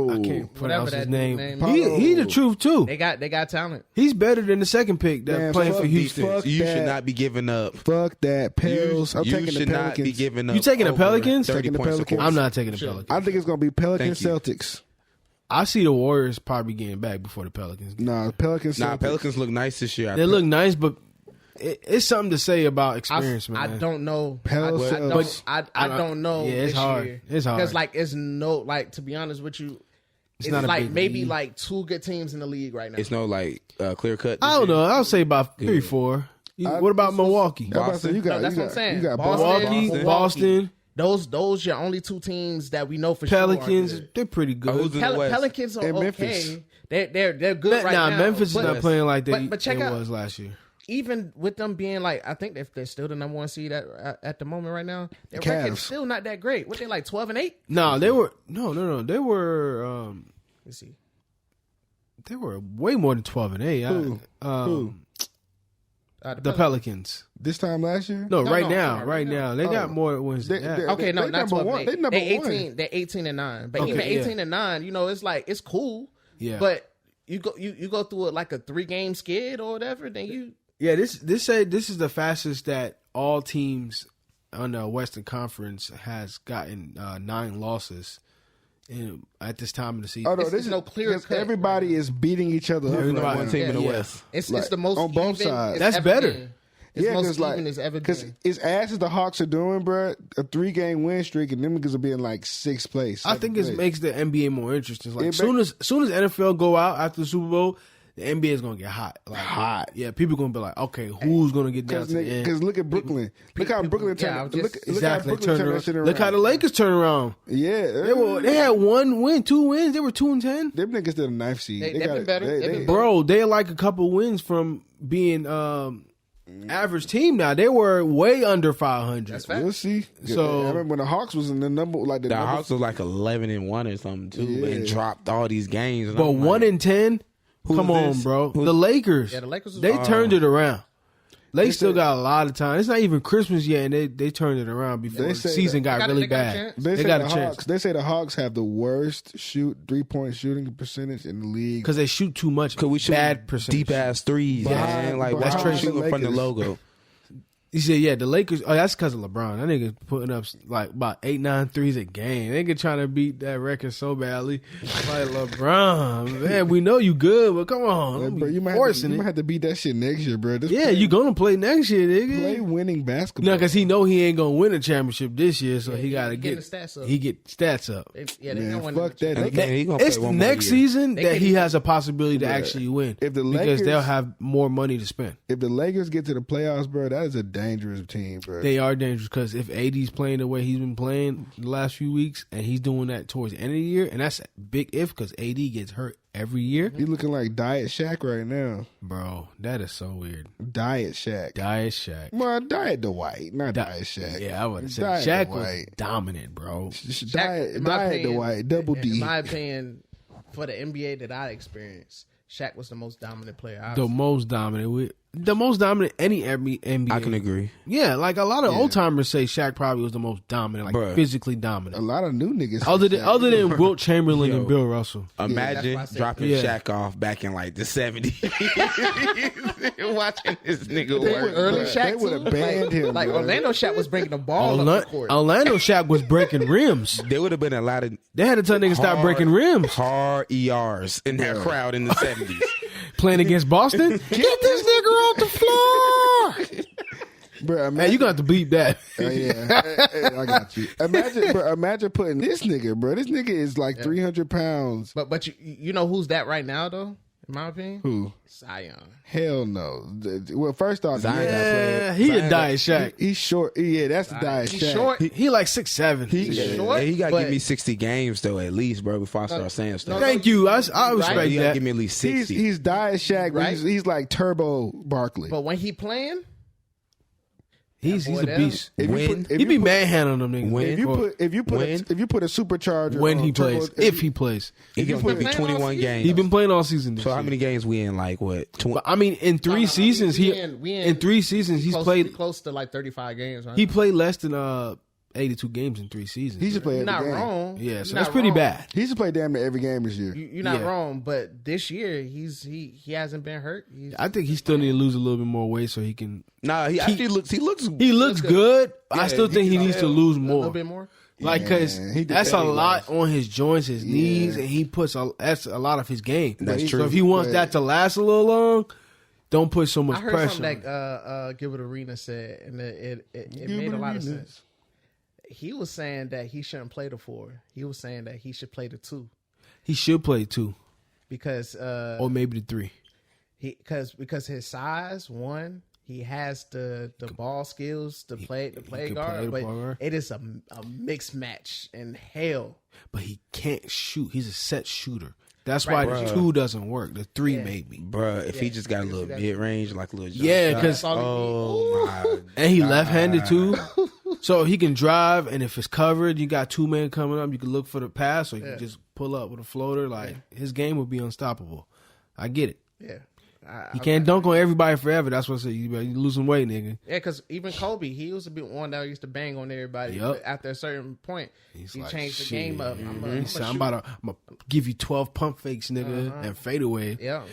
I can't pronounce his name. He the truth too. They got talent. He's better than the second pick that Man, playing fuck for Houston. fuck You that. should not be giving up. Fuck that. Pels. I'm You taking the should not be Pelicans. giving up. You taking the over Pelicans? 30 Taking the points a Pelicans. quarter. I'm not taking the Pelicans. I think it's gonna be Pelicans Thank you. Celtics. I see the Warriors probably getting back before the Pelicans. Nah, Pelicans Nah, Celtics. Pelicans look nice this year. They look nice, but it's something to say about experience, I man. don't know. Pels- I don't know. Yeah, it's this hard. year. It's hard. Because like it's no like to be honest with you, it's not a like big maybe league. like 2 good teams in the league right now. It's no like clear cut. I don't know. I'll say about 3, 4. What about Milwaukee? I'm about to say, you got, that's you what I'm got, saying. you got Boston, Boston, Those your only 2 teams that we know for Pelicans, sure. are good. they're pretty good. who's in the West? Pelicans are And okay. Memphis. They're good right now. Memphis is but- not playing like they but check it out- was last year. Even with them being like, I think they're still the number 1 seed at the moment right now. Their Cavs. record's still not that great. What they like 12-8? No, they were no. They were Let's see. they were way more than 12-8. Who? Who? The Pelicans. This time last year? No, No, right no, now, sorry, right right now. They got more wins than that. Okay, no, they not number 12 one. They number 18. one. They're 18-9. But Okay, even yeah. 18-9, you know, it's like it's cool. Yeah. But you go through it like a 3-game skid or whatever, then you Yeah, this is the fastest that all teams on the Western Conference has gotten 9 losses at this time of the season. Oh, no, It's this is no clear because cut everybody is beating each other up. Everybody- right one now. team in the Yeah. West. It's Like, the most on both even sides. it's That's ever better. been. It's Yeah, most because like even as ever because been. as ass as the Hawks are doing, bro, a 3-game win streak and them niggas will be in like 6th place. I think it makes the NBA more interesting. Like It soon as NFL go out after the Super Bowl, the NBA is gonna get hot. Like, Hot. Yeah, people gonna be like, okay, who's gonna get down to the end? because look at Brooklyn. Look how Brooklyn yeah, I turned. was Look, just- look how Exactly. Brooklyn turned that shit around. Look how the Lakers turn around. Yeah, They had 1 win, 2 wins. They were 2-10. them niggas still the 9th seed. They've got been it. better. They've been better. Bro, they're like a couple wins from being average team now. They were way under 500. That's fact. We'll see. So- I remember when the Hawks was in the number like the The number, Hawks was like 11-1 or something too, Yeah. and dropped all these games. And But I'm 1-10, Who's come on, this? bro. Who's- The Lakers. Yeah, the Lakers was- They turned it around. They still said- got a lot of time. It's not even Christmas yet, and they turned it around before They the say season got really they got a bad. chance. They They say got the a Hawks. chance They say the Hawks have the worst 3-point shooting percentage in the league. because they shoot too much. Cause we shoot bad percentage. deep ass threes, man. Like behind why are the you shooting from the Lakers. logo? He said, "Yeah, the Lakers. Oh, that's because of LeBron. That nigga putting up like about 8-9 threes a game. Nigga trying to beat that record so badly. Like LeBron, man, we know you good, but come on, Like, don't bro, be you might forcing have to beat that shit next year, bro. Just Yeah, play, you gonna play next year, nigga. play winning basketball. No, because he know he ain't gonna win a championship this year, so he gotta getting get the stats up. He get stats up. They don't Man, want fuck that. And They- he gonna It's play one more next year. season They that can- he has a possibility to actually win. If the because Lakers- they'll have more money to spend. If the Lakers get to the playoffs, bro, that is a dangerous team, bro. They are dangerous because if AD's playing the way he's been playing the last few weeks, and he's doing that towards the end of the year, and that's a big if because AD gets hurt every year, He looking like Diet Shaq right now. bro. That is so weird. Diet Shaq. Diet Shaq. Well, Diet Dwight, not Diet Shaq. Yeah, I would say Diet Shaq was Dwight. dominant, bro. Diet, in my Diet opinion- Dwight, double In D. my opinion, for the NBA that I experienced, Shaq was the most dominant player. The most dominant. The most dominant any NBA. I can agree. Yeah, like a lot of old timers say Shaq probably was the most dominant, like Bruh. physically A dominant. lot of new niggas. Other than Wilt Chamberlain Yo. and Bill Russell. Imagine that's why I said- dropping Yeah. Shaq off back in like the 70s. Watching this nigga They work. would- early Bruh, Shaq they would've too? banned like, him, Like bruh. Orlando Shaq was bringing the ball up the court. Orlando Shaq was breaking rims. There would have been a lot of They had to tell niggas stop breaking rims. hard ERs in that crowd in the 70s. Playing against Boston. Get this nigga off the floor. Bro, Man, you gonna have to bleep that. yeah, I got you. Imagine putting this nigga, bro. This nigga is like 300 pounds. But you know who's that right now though? In my opinion, Who? Zion. Hell no. Well, first off, Zion got Yeah, played. he a Zion Diet Shaq. he's short. Yeah, that's the Diet He's Shaq. short. He like 6'7". He's short. He got to but give me 60 games though, at least, bro, before I start saying stuff. Thank you. I Right. respect He got to that. give me at least He's 60. he's Diet Shaq, but Right. he's like Turbo Barkley. But when he playing, He's boy a there. beast. When He be manhandling them niggas. When- If you put a supercharger when on he turbo- plays, if he plays, he He's gonna been be playing all 21 season. games. he's been playing all season. This So how year. many games we in? Like what? But, I mean, in 3 seasons, we in in 3 seasons he's played. close to like 35 games. Right? He played less than 82 games in 3 seasons. He should play You're every not game. wrong. Yeah, You're so not that's pretty wrong. bad. He should play damn near every game this year. You're not Yeah. wrong, but this year he hasn't been hurt. I think he still need to lose a little bit more weight so he can. Nah, he actually looks. He looks. He looks good. But I Yeah, still think he needs to lose a more. little bit more. Like, cause Yeah, he that's a definitely lot on his joints, his knees, and he puts that's a lot of his game. That's So true. if he wants But- that to last a little long, don't put so much I heard pressure. something that Gilbert Arena said, and it made a lot of sense. He was saying that he shouldn't play the 4. He was saying that he should play the 2 He should play 2 because or maybe the 3. because his size, one, he has the ball skills to play can guard, play the but ball guard. it is a mixed match in hell. But he can't shoot. He's a set shooter. That's why the 2 doesn't work. The 3 maybe. Bruh, if he just got a little mid range, like a little jump Yeah, shot. 'cause- oh my, And he left-handed too. So he can drive, and if it's covered, you got 2 men coming up. You can look for the pass, or you can just pull up with a floater. Like his game would be unstoppable. I get it. Yeah, He can't dunk on everybody forever. That's what I said. You losing weight, nigga. yeah, because even Kobe, he was a bit one that used to bang on everybody. Yup. But after a certain point, He's he like, changed the shit. game up. He said, I'm about to give you 12 pump fakes, nigga, and fade away. Yeah,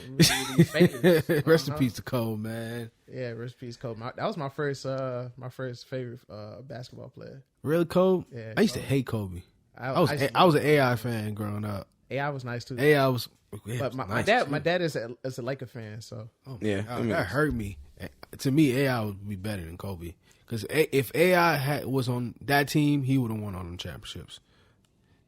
Rest in peace to Cole, man. Yeah, rest in peace, Kobe. That was my first favorite basketball player. Really, Kobe? Yeah, I used to hate Kobe. I I was an AI fan growing up. AI was nice too. AI was, but my nice dad, too. my dad is a Laker fan, so yeah. That hurt me. To me, AI would be better than Kobe. Because if AI was on that team, he would have won on them championships.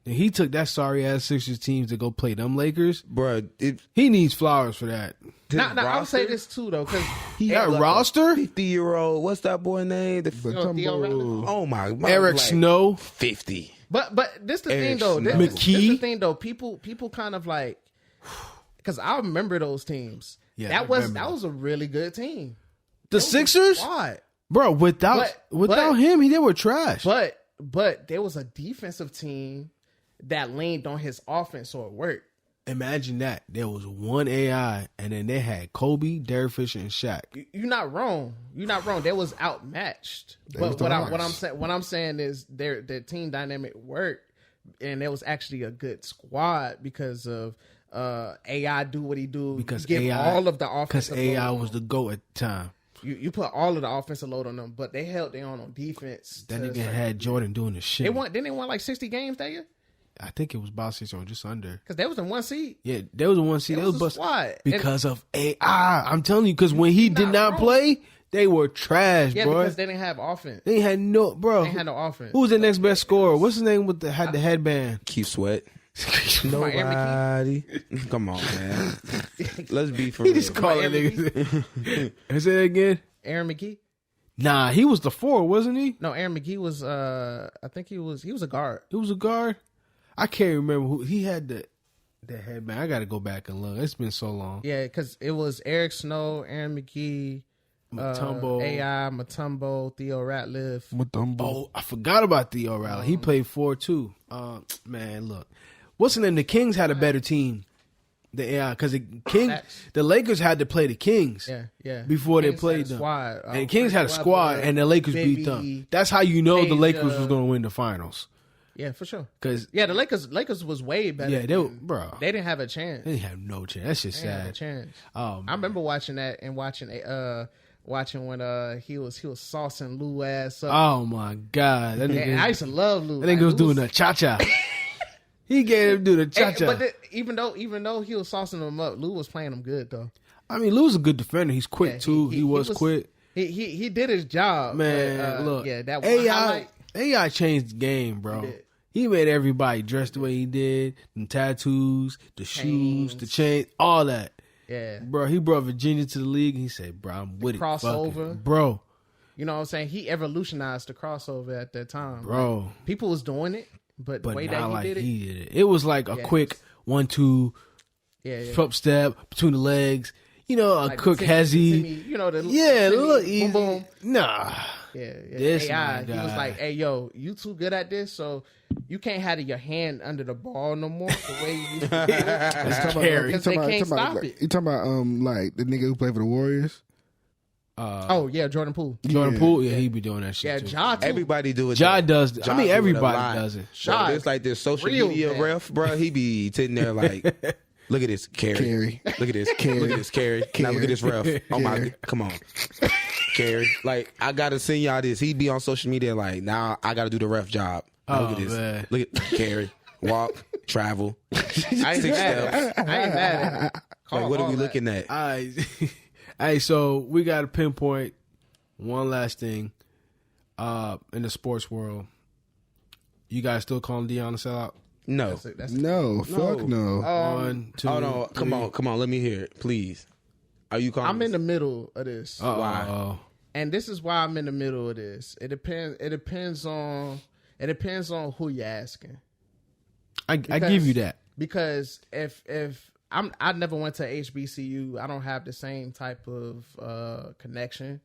And he took that sorry ass Sixers team to go play them Lakers. Bruh, He needs flowers for that. now I'll say this too though, because That roster? 50-year-old. What's that boy name? Oh my, Eric like Snow. 50. But this the Eric thing though. This Snow. is the thing though. People kind of like, because I remember those teams. Yeah, I that was remember a really good team. The Sixers? Why? Bro, without him, they were trash. But there was a defensive team that leaned on his offense, so it worked. Imagine that. There was one AI, and then they had Kobe, Derek Fisher, and Shaq. You're not wrong. You're not wrong. They was outmatched. But what I'm saying is their team dynamic worked, and there was actually a good squad because of AI do what he do. Because give AI, all of the offense. because AI was the GOAT at the time. You put all of the offensive load on them, but they held their own on defense. That nigga had Jordan doing the shit. Didn't they won like 60 games that year? I think it was about 6 or just under. Because they was in one seed. Yeah, there was a 1 seed. It They was was a bust squad. because of AI. I'm telling you, because when he did not not wrong. play, they were trash, Yeah, bro. because they didn't have offense. They had no, bro. They had no offense. Who was the next best scorer? What's his name with the had the headband? Keith Sweat. Aaron Nobody. Come on, man. Let's be for He real. just called it niggas. Say that again. Aaron McGee? Nah, he was the 4, wasn't he? No, Aaron McGee was. I think he was a guard. He was a guard. I can't remember who he had the headband. I got to go back and look. It's been so long. Yeah, because it was Eric Snow, Aaron McGee, Mutombo. AI, Mutombo, Theo Ratliff. Oh, I forgot about Theo Riley. He played 4 too. Man, look, what's the name? The Kings had a better team. The AI, because the Lakers had to play the Kings. Yeah. Before Kings they played had a them. squad. And Kings had a squad, and the Lakers beat them. That's how you know the Lakers was going to win the finals. Yeah, for sure. Because the Lakers was way better. yeah, they were, bro. They didn't have a chance. They didn't have no chance. That's just They didn't have a sad. chance. Oh, I remember watching that and watching when he was saucing Lou ass up. Oh my god, that nigga. And I used to love Lou. That nigga was doing the cha cha. He gave him do the cha cha. But even though he was saucing him up, Lou was playing him good though. I mean, Lou's a good defender. He's quick Yeah, too. He was quick. He did his job. Man, but, look, yeah, that one highlight. AI changed the game, bro. did. He made everybody dress the way he did. The tattoos, the shoes, the chain, all that. Yeah, Bro, he brought Virginia to the league. And he said, "Bro, I'm with it." crossover. Fuck it. Bro. you know what I'm saying. He evolutionized the crossover at that time, Bro. Like, people was doing it, but the way not that he like did it, he did it. It was like a quick 1-2 yeah. flip step between the legs. You know, a Like quick the hezzy. Timmy, you know the Yeah, Timmy, look boom easy. boom. Nah, This AI. my He was guy. like, "Hey, yo, you too good at this, so you can't have your hand under the ball no more. The way you used to do it, That's scary. because they can't stop like, it." You talking about like the nigga who played for the Warriors? Oh yeah, Jordan Poole. Jordan Poole, he be doing that shit Yeah, too. Ja too. Everybody do it. Ja though. does. Ja I mean, do it a everybody lot. does it. So there's like this social Real media bad. ref, bro. He be sitting there like, look at this, Carrie. Look at this, Carrie. Look at this, Carrie. Now look at this ref. Oh my, come on, Carrie. Like, I gotta send y'all this. He be on social media like, now I gotta do the ref job. Now look at this. Man. Look at Carrie. Walk, travel. I ain't 6 mad steps. at it. I ain't mad at it. Like, what are we Call looking at? All right. Hey, so we got to pinpoint one last thing in the sports world. You guys still calling Deion a sellout? No. That's No, fuck no. 1, 2, Hold on. three. Come on. Let me hear it, please. Are you calling? I'm in the middle of this. Uh-oh. And this is why I'm in the middle of this. It depends on who you're asking. I give you that. Because if I never went to HBCU, I don't have the same type of connection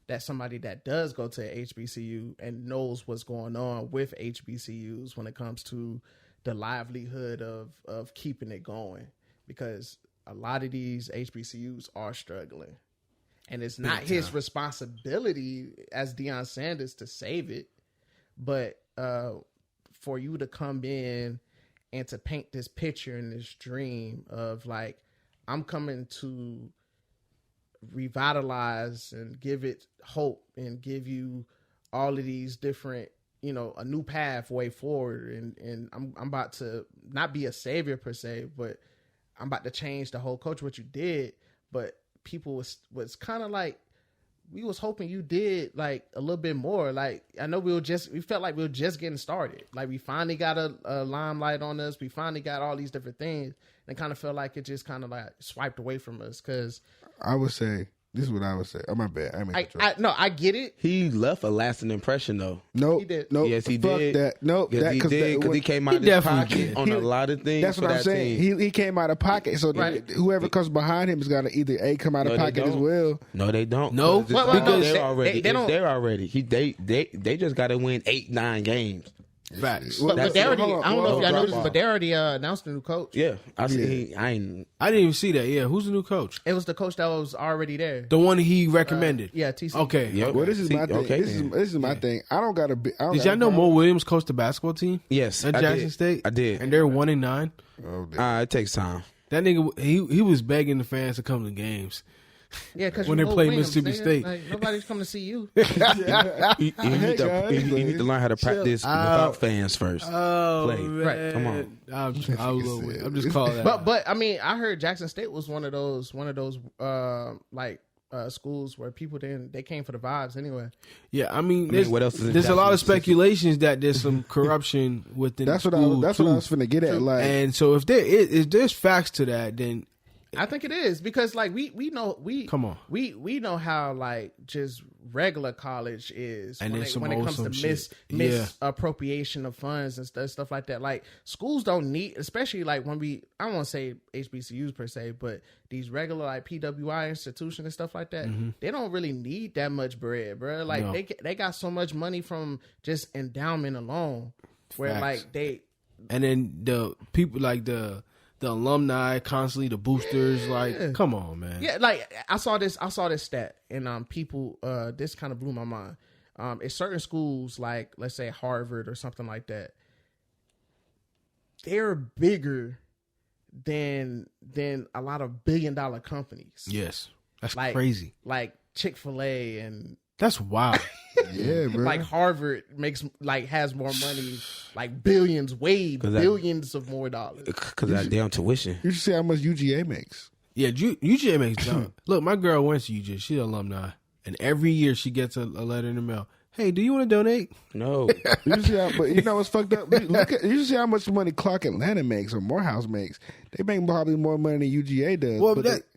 that somebody that does go to HBCU and knows what's going on with HBCUs when it comes to the livelihood of keeping it going. Because a lot of these HBCUs are struggling. And it's not his responsibility as Deion Sanders to save it, but for you to come in and to paint this picture and this dream of like, I'm coming to revitalize and give it hope and give you all of these different, a new pathway forward. And I'm about to not be a savior per se, but I'm about to change the whole culture, what you did. But people was kind of like, we was hoping you did like a little bit more. Like, I know we felt like we were just getting started. Like, we finally got a limelight on us. We finally got all these different things, and kind of felt like it just kind of like swiped away from us. Cause I would say, this is what I would say. Oh, my bad. I get it. He left a lasting impression though. Nope. He did. Nope. Yes, he fuck did. That. Nope. Yes, he did, because he came out of his definitely pocket did. on a lot of things. That's for what I'm that saying. team. He came out of pocket, so Right. whoever comes behind him is gonna either come out of No, they pocket as don't. well. No, they don't. No? Because Well, no, they're they- already. they don't- They're already. They just got to win 8-9 games. Facts. Well, But they already, hold on, I don't know hold if y'all on, noticed, drop but they already announced a new coach. Yeah, I see. I ain't. I didn't even see that. Yeah, who's the new coach? It was the coach that was already there. The one he recommended. Yeah, TC. Okay. Yep. Well, this is See, my thing. okay, this then. is my thing. I don't got to be. Did y'all know Mo Williams coached the basketball team Yes, at I Jackson did. State? I did. And they're 1-9. It takes time. That nigga, he was begging the fans to come to games. Yeah, because When they play Mississippi State. like, nobody's coming to see you. You need to learn how to practice without fans first. Oh, Play. man. Right, come on. I'm just calling that. But I mean, I heard Jackson State was one of those schools where people they came for the vibes anyway. Yeah, I mean, there's, what else is in there's a lot of Jackson City? speculations that there's some corruption within That's the what school. what I was finna get at. Like, And so if there's facts to that, then I think it is because like we know Come on. we know how like just regular college is And when there's some it comes to awesome shit. misappropriation of funds and stuff like that. Like schools don't need, especially like when I don't want to say HBCUs per se, but these regular like PWI institutions and stuff like that, they don't really need that much bread, bro. Like No. they got so much money from just endowment alone, where Facts. like and then the people like the alumni constantly, the boosters, like, come on, man. Yeah, like I saw this stat, and people, this kind of blew my mind. It's certain schools, like let's say Harvard or something like that, they're bigger than a lot of $1 billion companies. Yes, that's Like crazy. Like Chick-fil-A and That's wild. yeah, bro. like Harvard has more money, like billions of more dollars. Because that damn tuition. You should see how much UGA makes. Yeah, UGA makes dumb. Look, my girl went to UGA. She's an alumni, and every year she gets a letter in the mail. Hey, do you want to donate? No. You should see how, but you know what's fucked up? You should see how much money Clark Atlanta makes or Morehouse makes. They make probably more money than UGA does.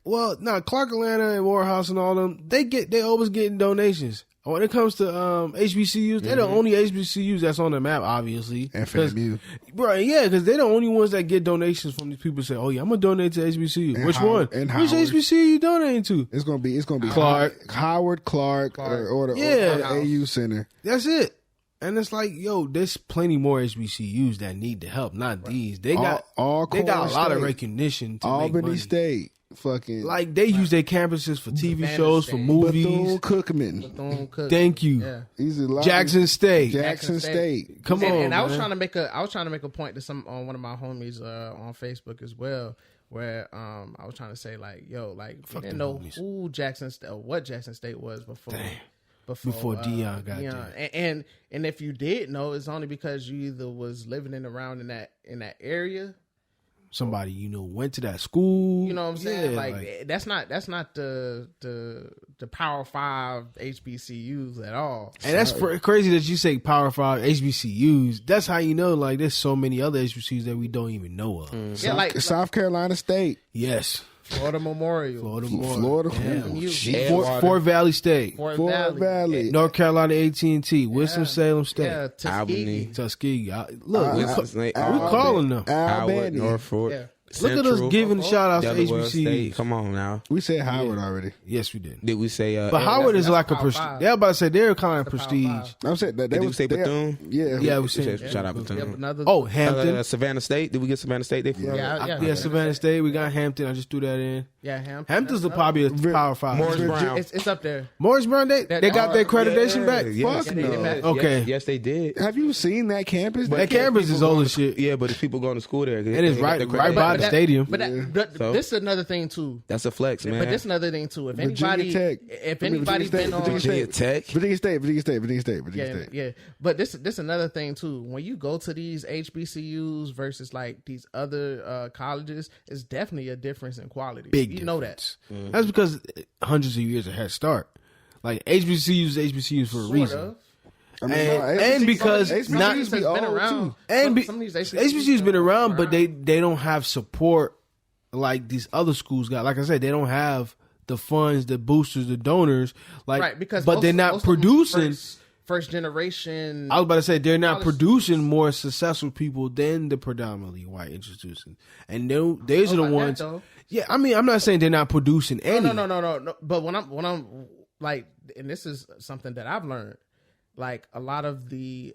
Well, Clark Atlanta and Morehouse and all them, they always getting donations. When it comes to HBCUs, they're the only HBCUs that's on the map, obviously. And FAMU. Right, yeah, because they're the only ones that get donations from these people. Say, "Oh yeah, I'm gonna donate to HBCU." And Which Howard, one? and Which Howard. HBCU you donating to? It's gonna be Clark. Howard, Clark. Or the Yeah. AU Center. That's it. And it's like, yo, there's plenty more HBCUs that need the help, not these. They got a lot of recognition to make Albany money. State. Fucking Like they use their campuses for TV Savannah shows, State. for movies. Bethune-Cookman. Thank you. Yeah. He's a lot. Jackson State. Jackson State. Come on, And I was man. trying to make a point to one of my homies on Facebook as well, where I was trying to say like, yo, like we didn't know who Jackson State or what Jackson State was before Dion got there. And if you did know, it's only because you either was living around in that area. Somebody went to that school. You know what I'm saying? Yeah, like that's not the Power 5 HBCUs at all. and that's crazy that you say Power 5 HBCUs. That's how you know, like, there's so many other HBCUs that we don't even know of. Yeah, like South Carolina State. Yes. Florida Memorial, Florida. Fort Valley State. Fort Fort Valley. North Carolina AT&T. Winston-Salem State. yeah, Albany. Tuskegee. Look, we Howard, calling them. Albany. Norfolk. Yeah. Look at us giving shout outs to Delaware HBCUs. State. Come on now. We said Howard already. Yes, we did. Did we say? But Howard is that's like a Power prestige. Five. They're about to say they're kind of prestige. I'm saying that Did we say Bethune? Yeah. Yeah, we said. Shout out Bethune. another. Oh, Hampton. Savannah State. Did we get Savannah State? They Yeah, Savannah State. We got Hampton. I just threw that in. yeah, Hampton. Hampton's probably a Power 5. Morris Brown. It's up there. Morris Brown, they got their accreditation back? Yes. Fuck Yeah, no. they- Okay. Yes, they did. Have you seen that campus? That campus is old as shit. Yeah, but if people going to school there, It is right by the stadium. But this is another thing too. That's a flex, man. But this is another thing too. If Virginia anybody, Tech. if I mean, anybody's been on, Virginia Tech. Virginia State. yeah. But this another thing too. When you go to these HBCUs versus like these other colleges, it's definitely a difference in quality. Big you know that. difference. That's because hundreds of years of head start. Like HBCUs for a reason. Sort of. I mean, And because not HBCUs be been old, around. too. and Some of these HBCUs been around, but they don't have support like these other schools got. Like I said, they don't have the funds, the boosters, the donors. Like, Right, because but they're not most of them producing. first generation. I was about to say they're not college producing more successful people than the predominantly white institutions, and those are the about that, ones. though. Yeah, I mean, I'm not saying they're not producing any. No. But when I'm like, and this is something that I've learned, like a lot of the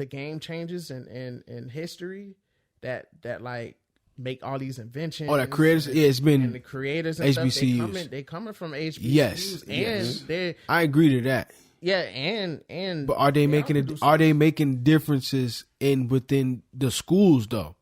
game changes in history that like make all these inventions. Oh, that creators. Yeah, it's been and the creators and HBCUs. stuff, they coming from HBCUs. Yes, and yes. they I agree to that. and But are they making it? Are they making differences within the schools though?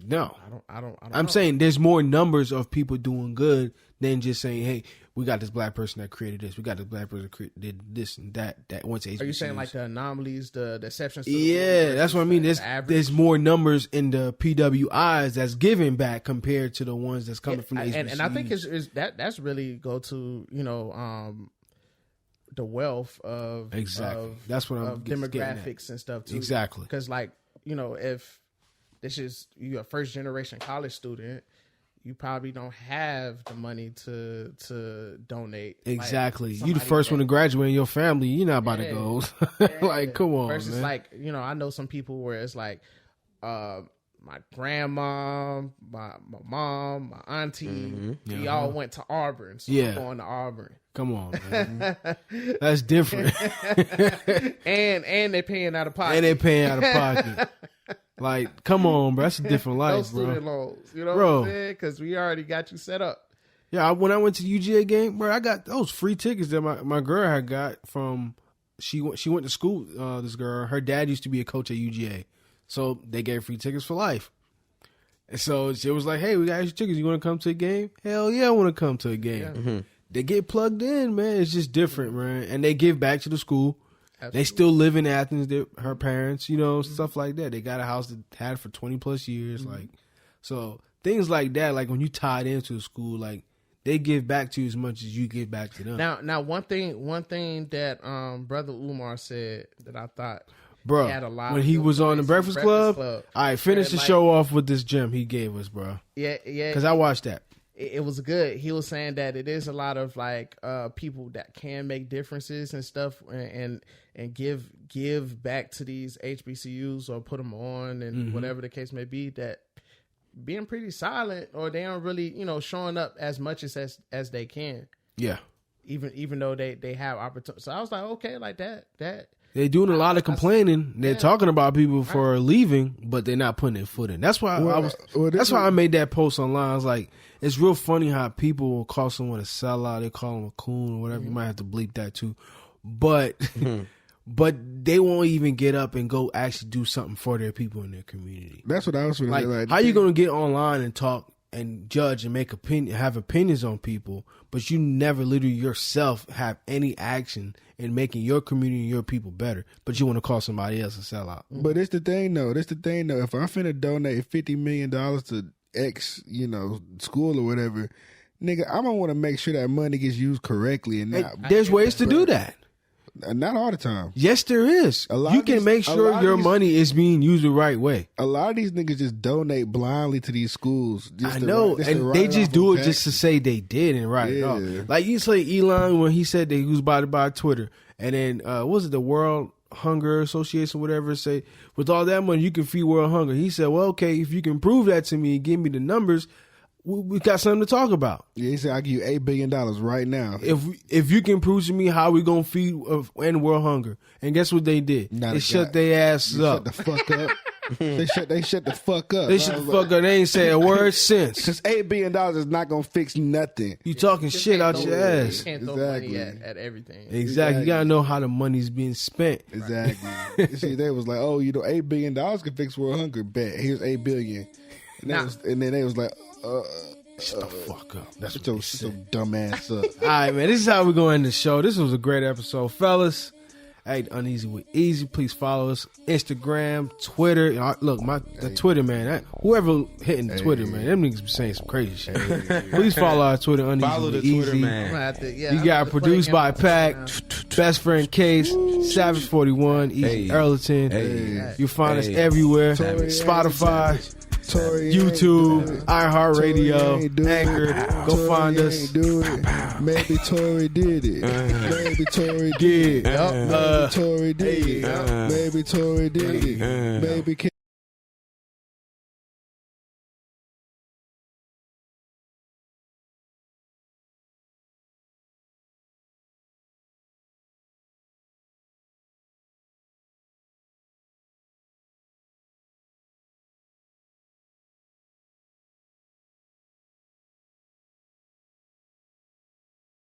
No, I don't I'm know. saying there's more numbers of people doing good than just saying, "Hey, we got this black person that created this. We got this black person that did this and that went to HBCUs." Are you saying like the anomalies, the exceptions? To the Yeah, rule that's what I mean. versus the average? There's more numbers in the PWIs that's giving back compared to the ones that's coming from the HBCUs. and I think that's really go to the wealth of Exactly. That's what I'm of getting at. demographics and stuff too. Exactly. Because like if this is you're a first generation college student, you probably don't have the money to donate. Exactly. Like, You the first one to graduate in your family. You're not about to go. Like, come on, versus man. like I know some people where it's like my grandma, my mom, my auntie, we all went to Auburn, so Yeah. I'm going to Auburn. Come on, man. That's different. and they're paying out of pocket. And they paying out of pocket. Like, come on, bro. That's a different life, Those student bro. loans, you know Bro. what I'm saying? Because we already got you set up. Yeah, when I went to the UGA game, bro, I got those free tickets that my girl had got from. She went to school. This girl, her dad used to be a coach at UGA, so they gave free tickets for life. And so she was like, "Hey, we got extra tickets. You want to come to a game? Hell yeah, I want to come to a game." They get plugged in, man. It's just different, man. And they give back to the school. Absolutely. They still live in Athens. Her parents, stuff like that. They got a house that had for 20 plus years, like so things like that. Like when you tied into a school, like they give back to you as much as you give back to them. Now, one thing that Brother Umar said that I thought, Bro, he had a lot when of he good was on the points. Breakfast Club, Club. all right, finish the Like- show off with this gem he gave us, bro. Yeah. Because I watched that. it was good. He was saying that it is a lot of like people that can make differences and stuff, and give back to these HBCUs or put them on and whatever the case may be. That being pretty silent, or they aren't really showing up as much as they can. Yeah. Even though they have opportunity. So I was like, okay, like that. They're doing a lot of complaining. They're talking about people for leaving, but they're not putting their foot in. That's why that's why I made that post online. I was like, it's real funny how people will call someone a sellout. They call them a coon or whatever. You might have to bleep that too. But but they won't even get up and go actually do something for their people in their community. That's what I was really like. How you gonna get online and talk and judge and have opinions on people, but you never literally yourself have any action in making your community and your people better, but you want to call somebody else a sellout. But it's the thing though. If I'm finna donate $50 million to X, school or whatever, nigga, I'm gonna want to make sure that money gets used correctly and not. There's ways to do that. Not all the time. Yes, there is. You can make sure your money is being used the right way. A lot of these niggas just donate blindly to these schools. I know, and they just do it just to say they did and write it off. Like you say, Elon, when he said that he was about to buy Twitter, and then what was it, the World Hunger Association, whatever, say with all that money you can feed world hunger. He said, well, okay, if you can prove that to me and give me the numbers, we got something to talk about. Yeah, he said, I'll give you $8 billion right now. If you can prove to me how we going to feed end world hunger. And guess what they did? They shut their asses up. Shut the fuck up. They shut the fuck up. They shut the fuck up. They ain't say a word since. Because $8 billion is not going to fix nothing. You talking shit out your ass. You can't throw money at everything. Exactly. You got to know how the money's being spent. Exactly. See, they was like, oh, $8 billion can fix world hunger. Bet. Here's $8 billion. And then they was like, shut the fuck up. That's what your dumb ass up. All right, man. This is how we're going to end the show. This was a great episode, fellas. Hey, Uneazy with Eazy. Please follow us. Instagram, Twitter. Look, the Twitter, man. Whoever hitting the Twitter, man, them niggas be saying some crazy shit. Please follow our Twitter, Uneazy Follow with the Twitter, Eazy. man. You got produced by Pac, Best Friend Case, Savage 41, Eazy Erlington. You find us everywhere. Spotify, YouTube, iHeartRadio, Anchor. Go find us. Maybe Tory did it. Maybe Tory did it. Maybe Tory did it. Maybe Tory did it. Maybe